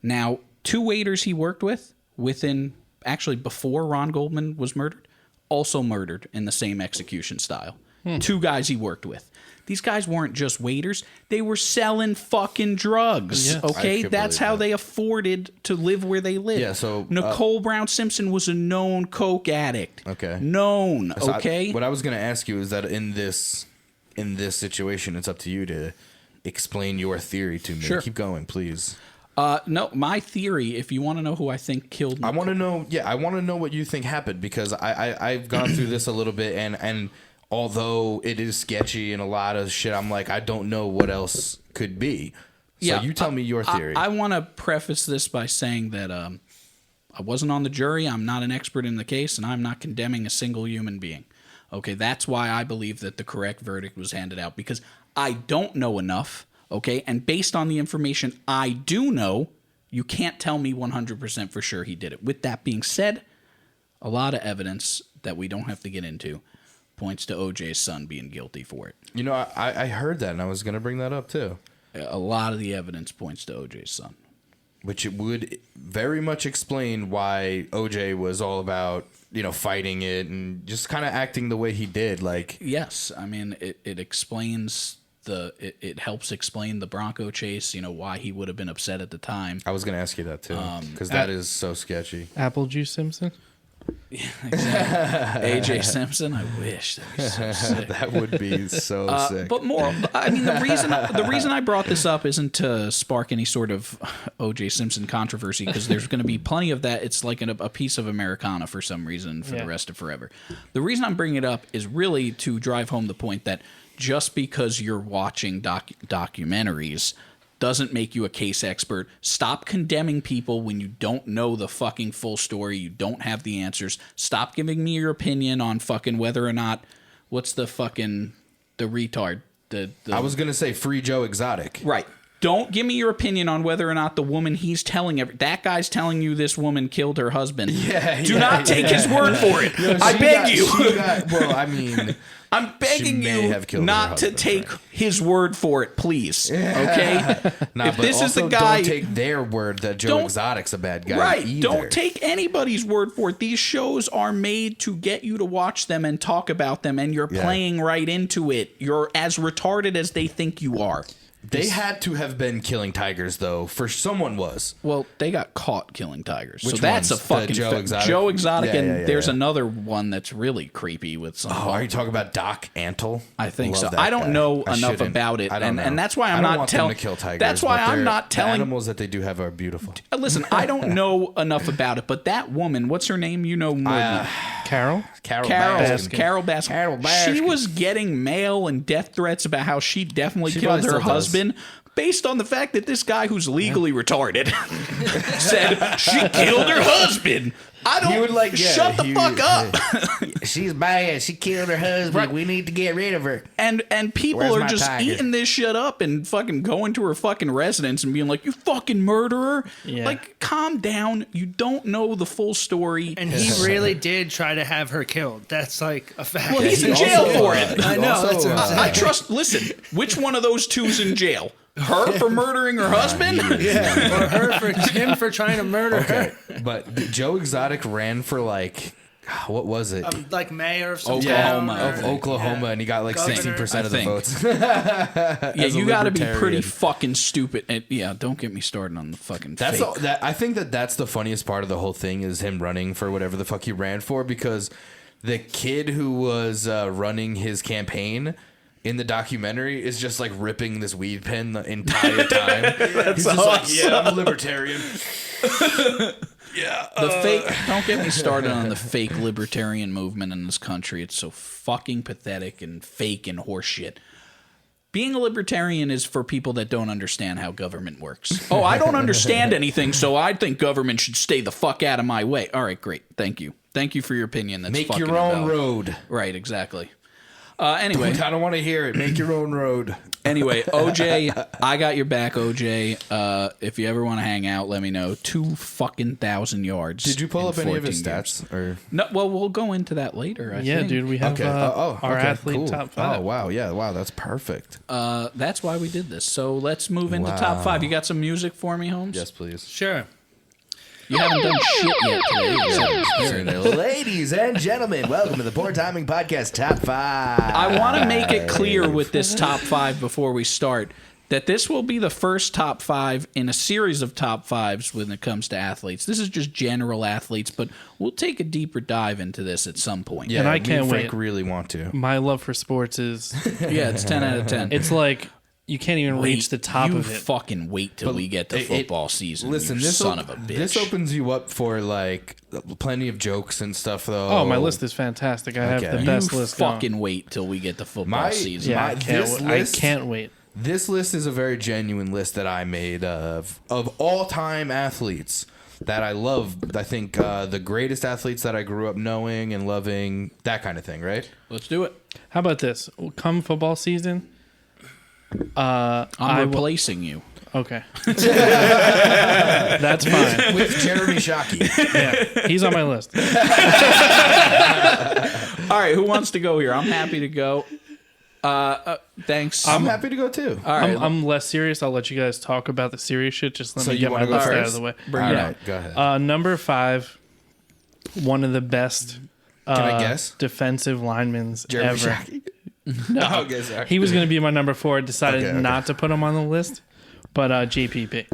C: Now, two waiters he worked with before Ron Goldman was murdered, also murdered in the same execution style. Two guys he worked with. These guys weren't just waiters. They were selling fucking drugs. Yeah. Okay? That's how they afforded to live where they lived.
B: Yeah, so
C: Nicole Brown Simpson was a known coke addict.
B: Okay.
C: Known.
B: So
C: okay?
B: What I was going to ask you is that in this situation, it's up to you to explain your theory to me.
C: Sure.
B: Keep going, please.
C: No, my theory, if you want to know who I think killed Nicole.
B: I want to know what you think happened, because I've gone through this a little bit, and although it is sketchy and a lot of shit, I'm like, I don't know what else could be. So you tell me your theory.
C: I want to preface this by saying that I wasn't on the jury. I'm not an expert in the case, and I'm not condemning a single human being. Okay, that's why I believe that the correct verdict was handed out, because I don't know enough. Okay, and based on the information I do know, you can't tell me 100% for sure he did it. With that being said, a lot of evidence that we don't have to get into points to OJ's son being guilty for it.
B: I heard that, and I was going to bring that up too.
C: A lot of the evidence points to OJ's son.
B: Which it would very much explain why OJ was all about, fighting it and just kind of acting the way he did. Like,
C: yes, I mean, it explains it helps explain the Bronco chase, why he would have been upset at the time.
B: I was going to ask you that too, because that is so sketchy.
A: Apple Juice Simpson?
C: Yeah, exactly. AJ Simpson, I wish that'd be so sick.
B: That would be so sick.
C: But more, I mean, the reason I brought this up isn't to spark any sort of OJ Simpson controversy, because there's going to be plenty of that. It's like a piece of Americana for some reason for the rest of forever. The reason I'm bringing it up is really to drive home the point that just because you're watching documentaries doesn't make you a case expert. Stop condemning people when you don't know the fucking full story. You don't have the answers. Stop giving me your opinion on fucking whether or not what's the fucking the retard?
B: I was gonna say free Joe Exotic.
C: Right. Don't give me your opinion on whether or not the woman he's telling that guy's telling you this woman killed her husband. Do not take his word for it. I beg you.
B: Well, I mean,
C: I'm begging you not to take his word for it, please. Okay?
B: If
C: this is the guy,
B: don't take their word that Joe Exotic's a bad guy.
C: Right.
B: Either.
C: Don't take anybody's word for it. These shows are made to get you to watch them and talk about them, and you're playing right into it. You're as retarded as they think you are.
B: They had to have been killing tigers, though. For someone was.
C: Well, they got caught killing tigers.
B: Which
C: so that's
B: ones?
C: a fucking
B: Joe Exotic.
C: Joe Exotic, and there's another one that's really creepy with some.
B: Oh, are you talking about Doc Antle?
C: I think so. I don't know enough about it, and that's why I'm not telling.
B: Kill tigers.
C: That's why I'm not telling.
B: The animals that they do have are beautiful.
C: Listen, I don't know enough about it, but that woman, what's her name? You know more.
A: Carol
C: Baskin. She was getting mail and death threats about how she definitely killed her husband. Based on the fact that this guy who's legally retarded said she killed her husband. I don't shut the fuck up.
B: She's bad. She killed her husband. Right. We need to get rid of her.
C: And people are just eating this shit up and fucking going to her fucking residence and being like, "You fucking murderer!" Yeah. Like, calm down. You don't know the full story.
D: And he really did try to have her killed. That's like a fact.
C: Well, he's in jail for it.
D: I know. That's what I'm saying.
C: I trust. Listen, which one of those two's in jail? Her for murdering her husband?
D: Yeah, or him for trying to murder her.
B: But Joe Exotic ran for what was it?
D: Like mayor of some
C: Oklahoma.
B: Of Oklahoma, and he got like 60% of the votes.
C: Yeah, you got to be pretty fucking stupid. And, don't get me started on the fucking fake.
B: I think that's the funniest part of the whole thing is him running for whatever the fuck he ran for, because the kid who was running his campaign in the documentary is just like ripping this weed pen the entire time. He's just
C: awesome.
B: I'm a libertarian.
C: The fake. Don't get me started on the fake libertarian movement in this country. It's so fucking pathetic and fake and horseshit. Being a libertarian is for people that don't understand how government works. Oh, I don't understand anything, so I think government should stay the fuck out of my way. All right, great. Thank you. Thank you for your opinion. That's
B: Make your own road.
C: Right, exactly. Anyway,
B: I don't want to hear it. Make your own road.
C: Anyway, OJ, I got your back, OJ. If you ever want to hang out, let me know. 2,000 yards.
B: Did you pull up any of his stats? Or
C: no? Well, we'll go into that later. I think.
A: Dude, we have our athlete top 5.
B: Oh wow, wow, that's perfect.
C: That's why we did this. So let's move into top 5. You got some music for me, Holmes?
B: Yes, please.
D: Sure.
C: You haven't done shit yet today.
B: Ladies and gentlemen, welcome to the Poor Timing Podcast Top 5.
C: I want to make it clear with this top 5 before we start that this will be the first top 5 in a series of top 5s when it comes to athletes. This is just general athletes, but we'll take a deeper dive into this at some point.
B: Yeah,
A: and I can't wait.
B: Frank really want to.
A: My love for sports is
C: it's 10 out of 10.
A: It's like you can't even reach the top of it.
C: Fucking wait till we get to football season.
B: Listen,
C: you son of a bitch.
B: This opens you up for like plenty of jokes and stuff, though.
A: Oh, my list is fantastic. I have the best list.
C: Fucking wait till we get to football season.
A: Yeah, I can't wait.
B: This list is a very genuine list that I made of all-time athletes that I love. I think the greatest athletes that I grew up knowing and loving, that kind of thing, right?
C: Let's do it.
A: How about this? Come football season,
C: I'm replacing you.
A: Okay. That's fine.
B: With Jeremy Shockey.
A: Yeah, he's on my list.
C: All right, who wants to go here? I'm happy to go. Thanks.
B: I'm happy to go too.
C: All right,
A: I'm less serious. I'll let you guys talk about the serious shit. Just let me get my
B: wanna go
A: list out
B: first?
A: of the way.
C: Bring it on.
B: Go ahead.
A: Number 5, one of the best
B: Can I guess?
A: defensive linemen
B: Jeremy
A: ever.
B: Shockey.
A: No,
B: okay, sorry.
A: He was going to be my number 4. Decided not to put him on the list, but JPP.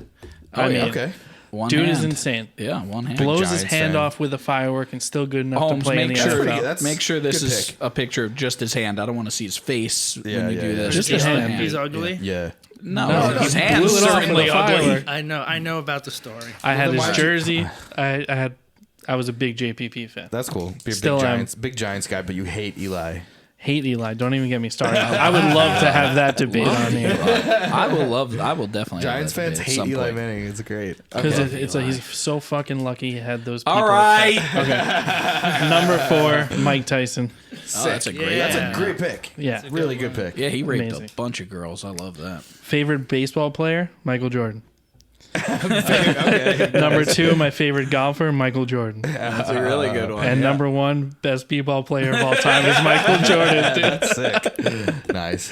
B: Okay.
C: One
A: Dude
C: hand.
A: is insane.
C: Yeah, one hand.
A: Blows his
B: Giants
A: hand
B: fan.
A: off with a firework and still good enough
C: Holmes,
A: to play in the NFL.
C: make sure this
B: good
C: is
B: pick.
C: a picture of just his hand. I don't want to see his face when you do this.
A: Just his hand.
D: He's ugly.
B: Yeah.
C: No, his hand
A: blew
C: is
A: it off with
C: certainly
A: a
C: ugly.
A: firework.
D: I know about the story.
A: I had
B: then
A: his
B: why'd you-
A: jersey. I was a big JPP fan.
B: That's cool. You're
A: Still
B: a
A: am.
B: big Giants guy, but you hate Eli.
A: Hate Eli. Don't even get me started. I would love to have that debate on here
C: I will definitely.
B: Giants
C: have that
B: fans
C: debate at
B: hate
C: some
B: Eli
C: point.
B: Manning. It's great.
A: because
B: Okay.
A: he's so fucking lucky he had those. People
C: All right.
A: Okay. Number 4, Mike Tyson.
C: Oh, that's a great.
B: That's
D: Yeah.
B: a great pick.
A: Yeah.
B: Really good pick.
C: Yeah, he raped
A: Amazing.
C: a bunch of girls. I love that.
A: Favorite baseball player, Michael Jordan.
B: Okay.
A: Number 2, my favorite golfer, Michael Jordan.
C: That's a really good one.
A: And number 1, best b-ball player of all time is Michael Jordan, dude.
B: That's sick. Nice.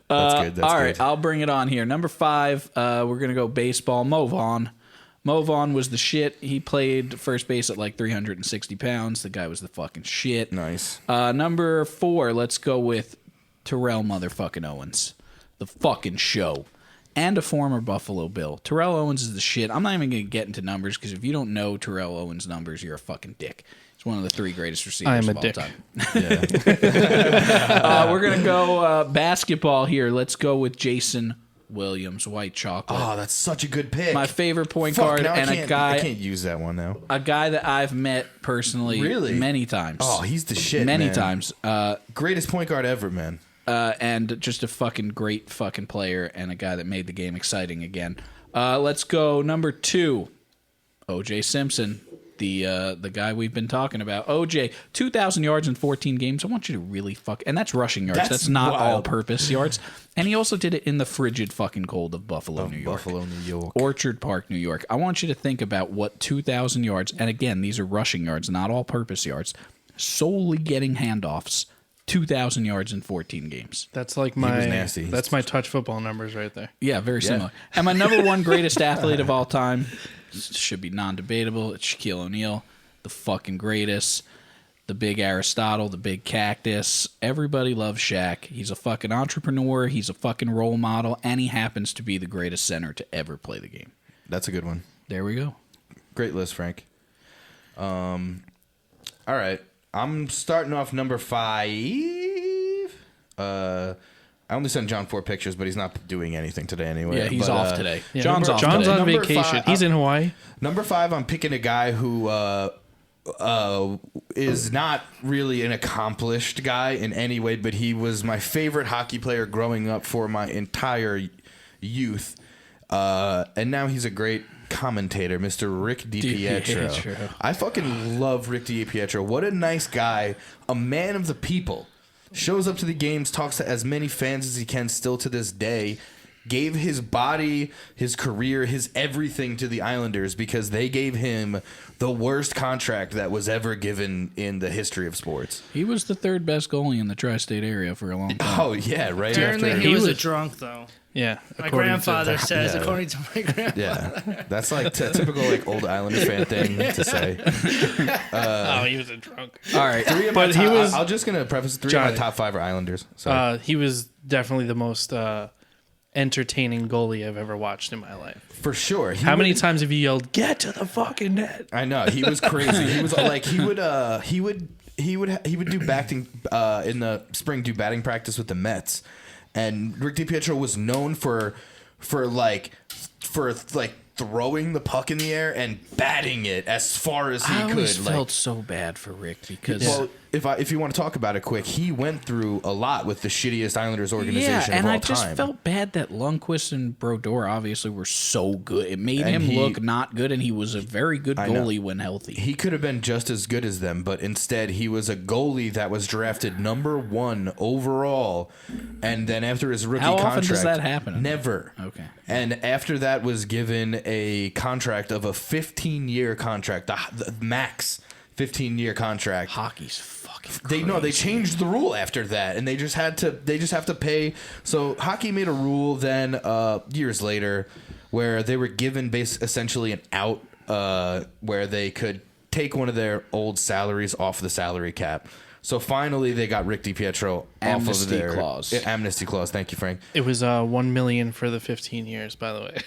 B: That's good. That's
C: All
B: good.
C: right, I'll bring it on here. Number 5, we're gonna go baseball. Mo Vaughn. Mo Vaughn was the shit. He played first base at like 360 pounds. The guy was the fucking shit.
B: Nice.
C: Number 4, let's go with Terrell motherfucking Owens, the fucking show, and a former Buffalo Bill. Terrell Owens is the shit. I'm not even gonna get into numbers because if you don't know Terrell Owens' numbers, you're a fucking dick. He's one of the 3 greatest receivers
A: I am a
C: of all
A: dick.
C: time.
B: Yeah.
C: We're gonna go basketball here. Let's go with Jason Williams, white chocolate.
B: Oh, that's such a good pick.
C: My favorite point
B: Fuck,
C: guard
B: now
C: and
B: I can't use that one now.
C: a guy that I've met personally
B: Really?
C: many times.
B: Oh, he's the shit.
C: many
B: man.
C: times.
B: Greatest point guard ever, man.
C: And just a fucking great fucking player and a guy that made the game exciting again. Let's go number 2, O.J. Simpson, the guy we've been talking about. O.J. 2,000 yards in 14 games. I want you to really and that's rushing yards. That's not
B: wild.
C: all-purpose yards. And he also did it in the frigid fucking cold of Buffalo, New York.
B: Buffalo, New York.
C: Orchard Park, New York. I want you to think about what 2,000 yards, and again, these are rushing yards, not all-purpose yards, solely getting handoffs. 2,000 yards in 14 games.
A: That's like
B: was
A: my
B: nasty.
A: that's my touch football numbers right there.
C: Yeah, very similar. And my number 1 greatest athlete of all time should be non-debatable. It's Shaquille O'Neal, the fucking greatest. The big Aristotle, the big cactus. Everybody loves Shaq. He's a fucking entrepreneur. He's a fucking role model, and he happens to be the greatest center to ever play the game.
B: That's a good one.
C: There we go.
B: Great list, Frank. All right. I'm starting off number 5. I only sent John 4 pictures, but he's not doing anything today anyway.
C: Yeah, he's
B: But,
C: off today.
A: Yeah,
C: John's off
A: John's
C: today.
A: on
B: Number
A: vacation.
B: 5
A: He's in Hawaii.
B: Number 5, I'm picking a guy who is not really an accomplished guy in any way, but he was my favorite hockey player growing up for my entire youth. And now he's a great commentator, Mr. Rick DiPietro.
C: DiPietro.
B: I fucking love Rick DiPietro. What a nice guy, a man of the people. Shows up to the games, talks to as many fans as he can still to this day. Gave his body, his career, his everything to the Islanders because they gave him the worst contract that was ever given in the history of sports.
C: He was the 3rd best goalie in the tri-state area for a long time.
B: Oh, yeah, right
D: Apparently,
B: after.
D: he was a
A: was-
D: drunk, though.
A: Yeah.
D: My
A: according to-
D: grandfather says,
B: yeah.
D: according to my grandfather.
B: Yeah, that's like typical like old Islanders fan thing to say.
A: Oh, he was a drunk.
C: All right.
A: But he was
B: I'm just gonna preface 3 of
A: Johnny.
B: my top 5 are Islanders. So
A: he was definitely the most entertaining goalie I've ever watched in my life.
B: for sure.
A: How many times have you yelled, "Get to the fucking net"?
B: I know he was crazy. He was like he would do batting in the spring, do batting practice with the Mets, and Rick DiPietro was known for throwing the puck in the air and batting it as far as he
C: I
B: could.
C: always felt so bad for Rick because
B: Well, if you want to talk about it quick, he went through a lot with the shittiest Islanders organization
C: yeah, and
B: of all
C: I just
B: time.
C: felt bad that Lundqvist and Brodeur obviously were so good. It made
B: And
C: him
B: he-
C: look not good, and he was a very good
B: know.
C: goalie when healthy.
B: He could have been just as good as them, but instead he was a goalie that was drafted number 1 overall, and then after his rookie
C: How
B: contract,
C: often does that happen?
B: Never.
C: Okay.
B: And after that was given a contract of a 15-year contract, the max 15-year contract.
C: Hockey's fucking
B: They changed the rule after that, and they just have to pay. So hockey made a rule then years later where they were given essentially an out where they could take one of their old salaries off the salary cap. So finally they got Rick DiPietro off
C: Amnesty
B: of their
C: clause.
B: amnesty clause. Thank you, Frank.
A: It was $1 million for the 15 years, by the way.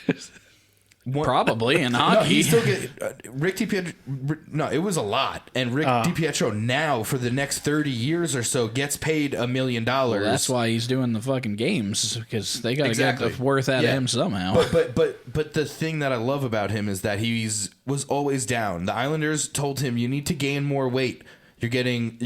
C: Probably in
B: No,
C: hockey.
B: he still get Rick DiPietro. No, it was a lot, and Rick DiPietro now for the next 30 years or so gets paid $1 million.
C: Well, that's why he's doing the fucking games because they got to
B: Exactly.
C: get the worth out of
B: Yeah.
C: him somehow.
B: But the thing that I love about him is that was always down. The Islanders told him you need to gain more weight. You're getting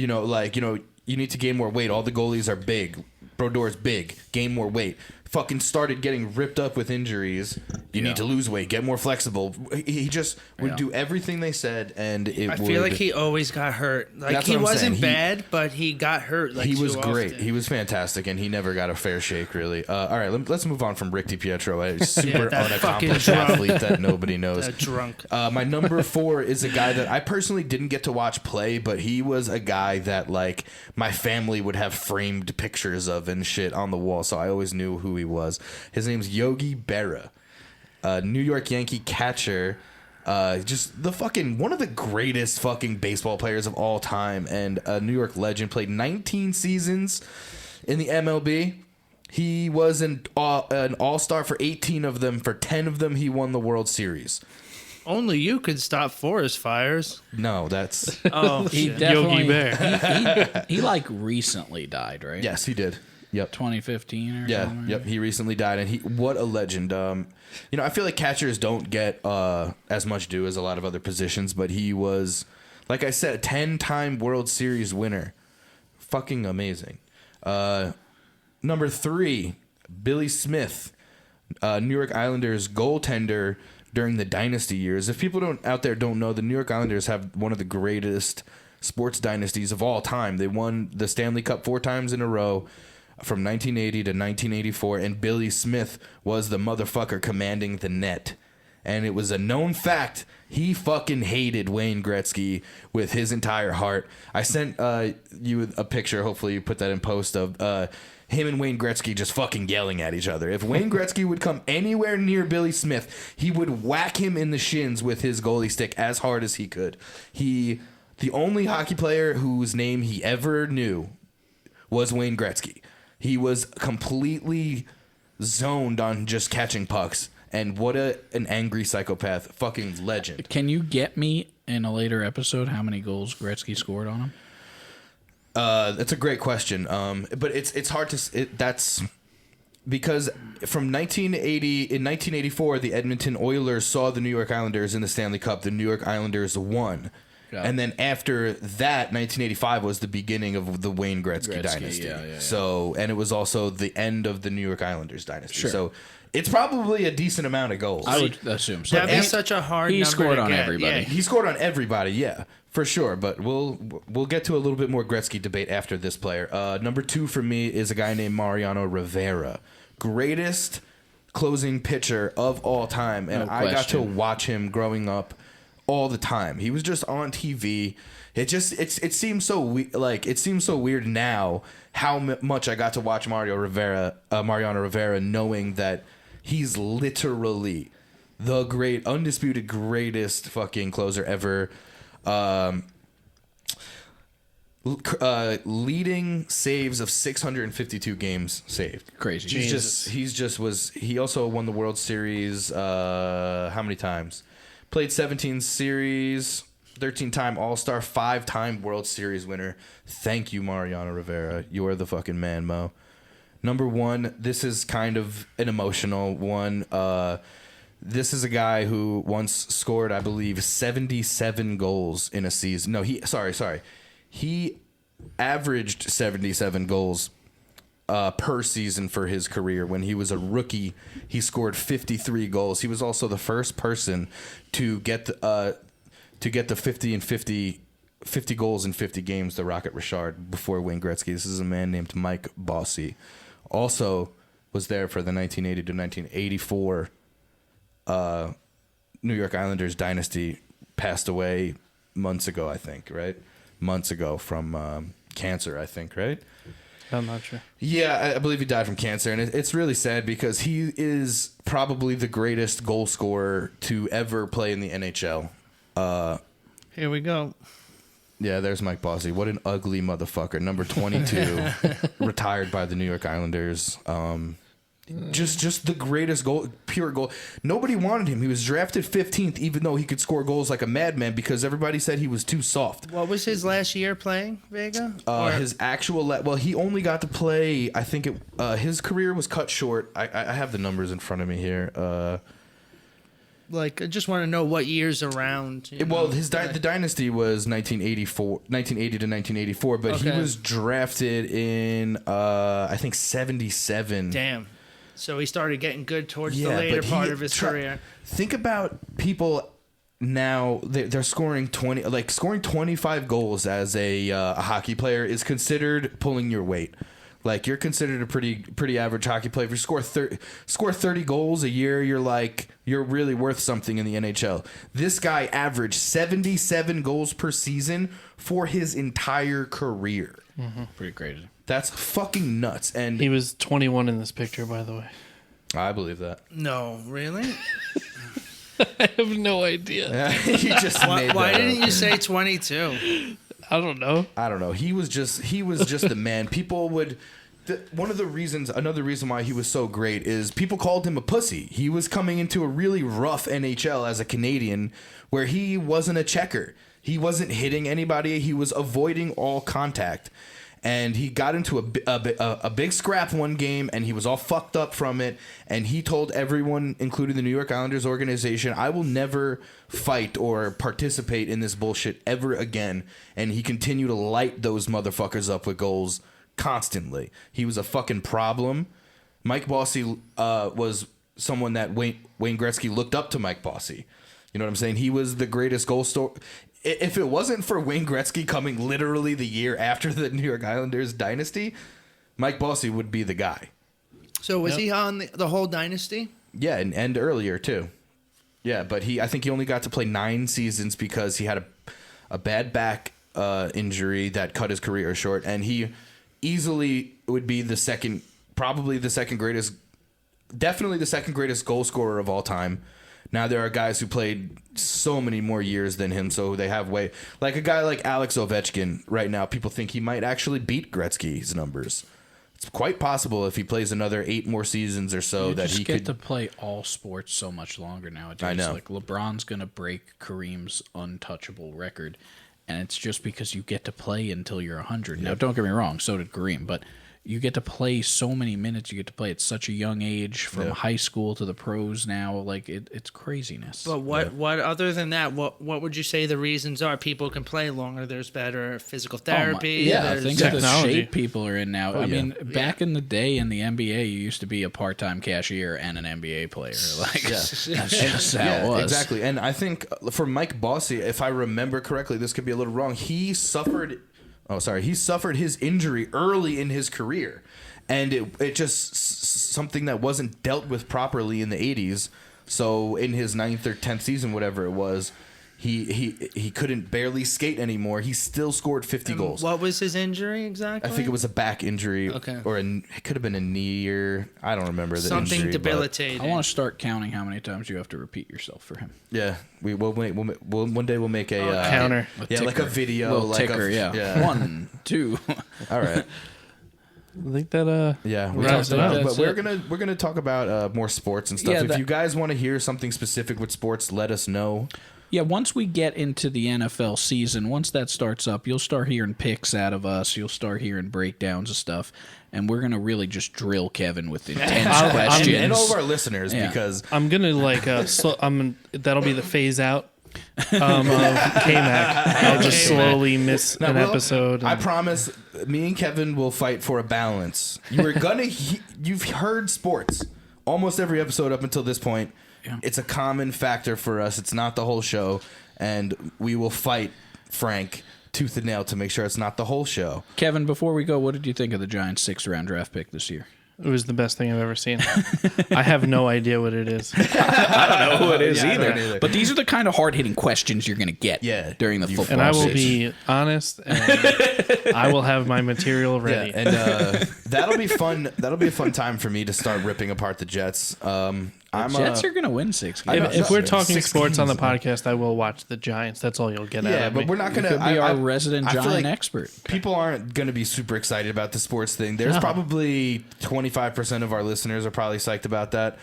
B: you need to gain more weight. All the goalies are big. Brodor's big. Gain more weight. Fucking started getting ripped up with injuries. You need to lose weight. Get more flexible. He just would do everything they said, and
D: I feel like he always got hurt. Like
B: That's
D: he
B: what I'm
D: wasn't
B: saying.
D: bad, but he got hurt. Like
B: he was
D: too
B: great.
D: often.
B: He was fantastic, and he never got a fair shake, really. All right, let's move on from Rick DiPietro, a super
D: that fucking
B: unaccomplished
D: drunk.
B: athlete that nobody knows.
D: Drunk.
B: My number 4 is a guy that I personally didn't get to watch play, but he was a guy that like my family would have framed pictures of and shit on the wall, so I always knew who he was. His name's Yogi Berra, New York Yankee catcher. Just the fucking one of the greatest fucking baseball players of all time, and a New York legend. Played 19 seasons in the MLB. He was an all-star for 18 of them. For 10 of them, he won the World Series.
D: Only you could stop forest fires.
B: No, that's
D: Oh,
C: He
D: shit.
C: definitely
A: Yogi Bear.
C: he like recently died, right?
B: yes, he did. Yep.
C: 2015 or
B: Yeah,
C: something.
B: yep. He recently died, and what a legend. I feel like catchers don't get as much due as a lot of other positions, but he was, like I said, a 10-time World Series winner. Fucking amazing. Number 3, Billy Smith, New York Islanders goaltender during the dynasty years. If people out there don't know, the New York Islanders have one of the greatest sports dynasties of all time. They won the Stanley Cup 4 times in a row, from 1980 to 1984, and Billy Smith was the motherfucker commanding the net. And it was a known fact he fucking hated Wayne Gretzky with his entire heart. I sent you a picture, hopefully you put that in post, of him and Wayne Gretzky just fucking yelling at each other. If Wayne Gretzky would come anywhere near Billy Smith, he would whack him in the shins with his goalie stick as hard as he could. The only hockey player whose name he ever knew was Wayne Gretzky. He was completely zoned on just catching pucks. And what an angry psychopath. Fucking legend.
C: Can you get me in a later episode how many goals Gretzky scored on him?
B: That's a great question. But it's hard to... that's... Because from 1984, the Edmonton Oilers saw the New York Islanders in the Stanley Cup. The New York Islanders won. And then after that, 1985 was the beginning of the Wayne Gretzky dynasty.
C: Yeah.
B: So, and it was also the end of the New York Islanders dynasty.
C: Sure.
B: So it's probably a decent amount of goals.
C: I would assume so.
D: That'd be such a hard
C: He
D: number
C: scored
D: to
C: on
D: get.
C: everybody.
D: Yeah.
B: He scored on everybody, yeah, for sure. But we'll get to a little bit more Gretzky debate after this player. Number 2 for me is a guy named Mariano Rivera, greatest closing pitcher of all time, and
C: No
B: I got to
C: question.
B: watch him growing up all the time. He was just on TV. It seems so weird now how much I got to watch Mariano Rivera, knowing that he's literally the undisputed greatest fucking closer ever. Leading saves of 652 games saved.
C: Crazy.
B: He also won the World Series how many times? Played 17 series, 13-time All-Star, 5-time World Series winner. Thank you, Mariano Rivera. You are the fucking man, Mo. Number 1, this is kind of an emotional one. This is a guy who once scored, I believe, 77 goals in a season. No, he averaged 77 goals per season for his career. When he was a rookie, he scored 53 goals. He was also the first person to get the 50 goals in 50 games, the Rocket Richard, before Wayne Gretzky. This is a man named Mike Bossy. Also was there for the 1980 to 1984 New York Islanders dynasty. Passed away months ago, I think, right? Months ago from cancer, I think, right?
A: I'm not sure.
B: Yeah, I believe he died from cancer, and it's really sad because he is probably the greatest goal scorer to ever play in the NHL.
D: Here we go.
B: Yeah, there's Mike Bossy. What an ugly motherfucker. Number 22, retired by the New York Islanders. Just the greatest pure goal. Nobody wanted him. He was drafted 15th, even though he could score goals like a madman, because everybody said he was too soft.
D: What was his last year playing, Vega?
B: His actual he only got to play. I think his career was cut short. I have the numbers in front of me here.
D: Like, I just want to know what years around.
B: Well, the dynasty was 1980 to 1984, but he
D: Okay.
B: was drafted in I think 77.
D: Damn. So he started getting good towards the
B: Yeah,
D: later
B: but
D: part of his career.
B: Think about people now; they're scoring 25 goals as a hockey player is considered pulling your weight. Like, you're considered a pretty average hockey player. If you score 30 goals a year, you're really worth something in the NHL. This guy averaged 77 goals per season for his entire career.
C: Pretty crazy.
B: That's fucking nuts. And
A: He was 21 in this picture, by the way.
B: I believe that.
D: No, really?
A: I have no idea.
B: You just
D: Why,
B: made
D: why
B: that
D: didn't
B: up.
D: you say 22?
A: I don't know.
B: I don't know. He was just the man. People would. Another reason why he was so great is people called him a pussy. He was coming into a really rough NHL as a Canadian, where he wasn't a checker. He wasn't hitting anybody. He was avoiding all contact. And he got into a big scrap one game, and he was all fucked up from it. And he told everyone, including the New York Islanders organization, I will never fight or participate in this bullshit ever again. And he continued to light those motherfuckers up with goals constantly. He was a fucking problem. Mike Bossy was someone that Wayne Gretzky looked up to. Mike Bossy. You know what I'm saying? He was the greatest goal scorer. If it wasn't for Wayne Gretzky coming literally the year after the New York Islanders dynasty, Mike Bossy would be the guy.
D: So was he on the whole dynasty?
B: Yeah, and earlier too. Yeah, but I think he only got to play 9 seasons because he had a bad back injury that cut his career short, and he easily would be definitely the second greatest goal scorer of all time. Now there are guys who played so many more years than him, so they have like a guy like Alex Ovechkin right now. People think he might actually beat Gretzky's numbers. It's quite possible if he plays another 8 more seasons or so
C: You
B: that
C: just
B: he
C: get
B: could
C: to play all sports so much longer nowadays.
B: I know.
C: Like, LeBron's gonna break Kareem's untouchable record, and it's just because you get to play until you're 100. Now, don't get me wrong, so did Kareem, but you get to play so many minutes. You get to play at such a young age, from high school to the pros now. Like, it's craziness.
D: But what other than that, what would you say the reasons are? People can play longer. There's better physical therapy.
C: I
D: there's
C: think the
A: technology.
C: shape people are in now. I mean, back in the day in the NBA, you used to be a part-time cashier and an NBA player. Like, that's just how it was.
B: Exactly. And I think for Mike Bossy, if I remember correctly, this could be a little wrong. He suffered his injury early in his career, and it just something that wasn't dealt with properly in the 80s. So in his 9th or 10th season, whatever it was, he couldn't barely skate anymore. He still scored 50 goals.
D: What was his injury exactly?
B: I think it was a back injury,
D: Okay.
B: or it could have been a knee, or I don't remember the
D: something
B: injury, but-
D: debilitating.
C: I want to start counting how many times you have to repeat yourself for him.
B: Yeah, we'll one day we'll make a
A: Counter.
B: Yeah, like a video,
C: Little
B: like
C: ticker,
B: yeah.
C: 1, 2.
B: All right.
A: I think that
B: Yeah, we
A: wraps
B: talked
A: it
B: about,
A: up.
B: but we're gonna talk about more sports and stuff.
C: Yeah,
B: If you guys want to hear something specific with sports, let us know.
C: Yeah, once we get into the NFL season, once that starts up, you'll start hearing picks out of us. You'll start hearing breakdowns of stuff, and we're gonna really just drill Kevin with intense questions.
B: And all of our listeners,
C: Yeah.
B: because
A: I'm gonna that'll be the phase out of K-Mac. I'll just slowly miss an episode.
B: I
A: and-
B: promise, me and Kevin will fight for a balance. You've heard sports almost every episode up until this point.
C: Yeah.
B: It's a common factor for us. It's not the whole show, and we will fight Frank tooth and nail to make sure it's not the whole show.
C: Kevin, before we go, what did you think of the Giants' 6th-round draft pick this year?
A: It was the best thing I've ever seen. I have no idea what it is.
C: I don't know who it is
B: Yeah, I don't either.
C: But these are the kind of hard-hitting questions you're going to get during the football
A: And I will
C: season.
A: be honest, and I will have my material ready.
B: Yeah, and that'll be fun. That'll be a fun time for me to start ripping apart the Jets.
C: Jets are going to win 6
B: I
C: games.
B: know.
A: If we're talking
B: 6
A: sports on the
B: games.
A: podcast, I will watch the Giants. That's all you'll get out
B: Yeah,
A: of
B: but
A: me.
B: we're not
C: You
B: gonna.
C: could be our resident
B: I feel
C: Giant
B: like
C: expert.
B: People aren't gonna be super excited about the sports thing. There's probably 25% of our listeners are probably psyched about that.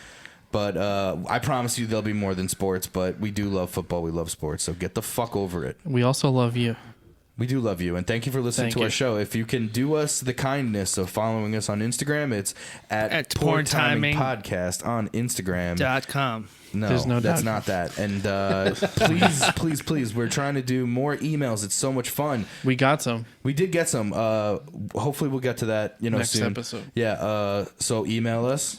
B: But I promise you, there'll be more than sports. But we do love football. We love sports. So get the fuck over it.
A: We also love you.
B: We do love you, and thank you for listening
A: Thank
B: to
A: you.
B: our show. If you can do us the kindness of following us on Instagram, it's at Poor Timing Podcast on Instagram.
D: .com.
B: No,
A: There's no
B: that's
A: dot.
B: not that. And please, we're trying to do more emails. It's so much fun.
A: We got some.
B: We did get some. Hopefully, we'll get to that.
A: Next
B: soon.
A: episode.
B: Yeah. So email us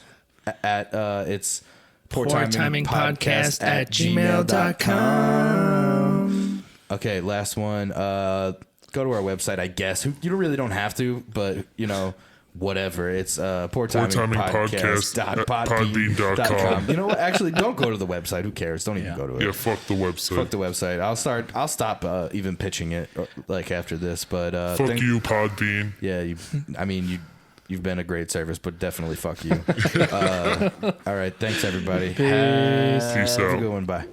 B: at it's
D: poortimingpodcast@gmail.com.
B: Okay, last one. Go to our website, I guess. You really don't have to, but whatever. It's
E: poortimingpodcast.podbean.com.
B: You know what? Actually, don't go to the website. Who cares? Don't even go to it.
E: Yeah, fuck the website.
B: Fuck the website. I'll stop even pitching it after this. But
E: fuck you, Podbean.
B: Yeah, you've been a great service, but definitely fuck you. All right, thanks everybody.
A: Peace.
E: Peace
B: Have a
E: out.
B: good one. Bye.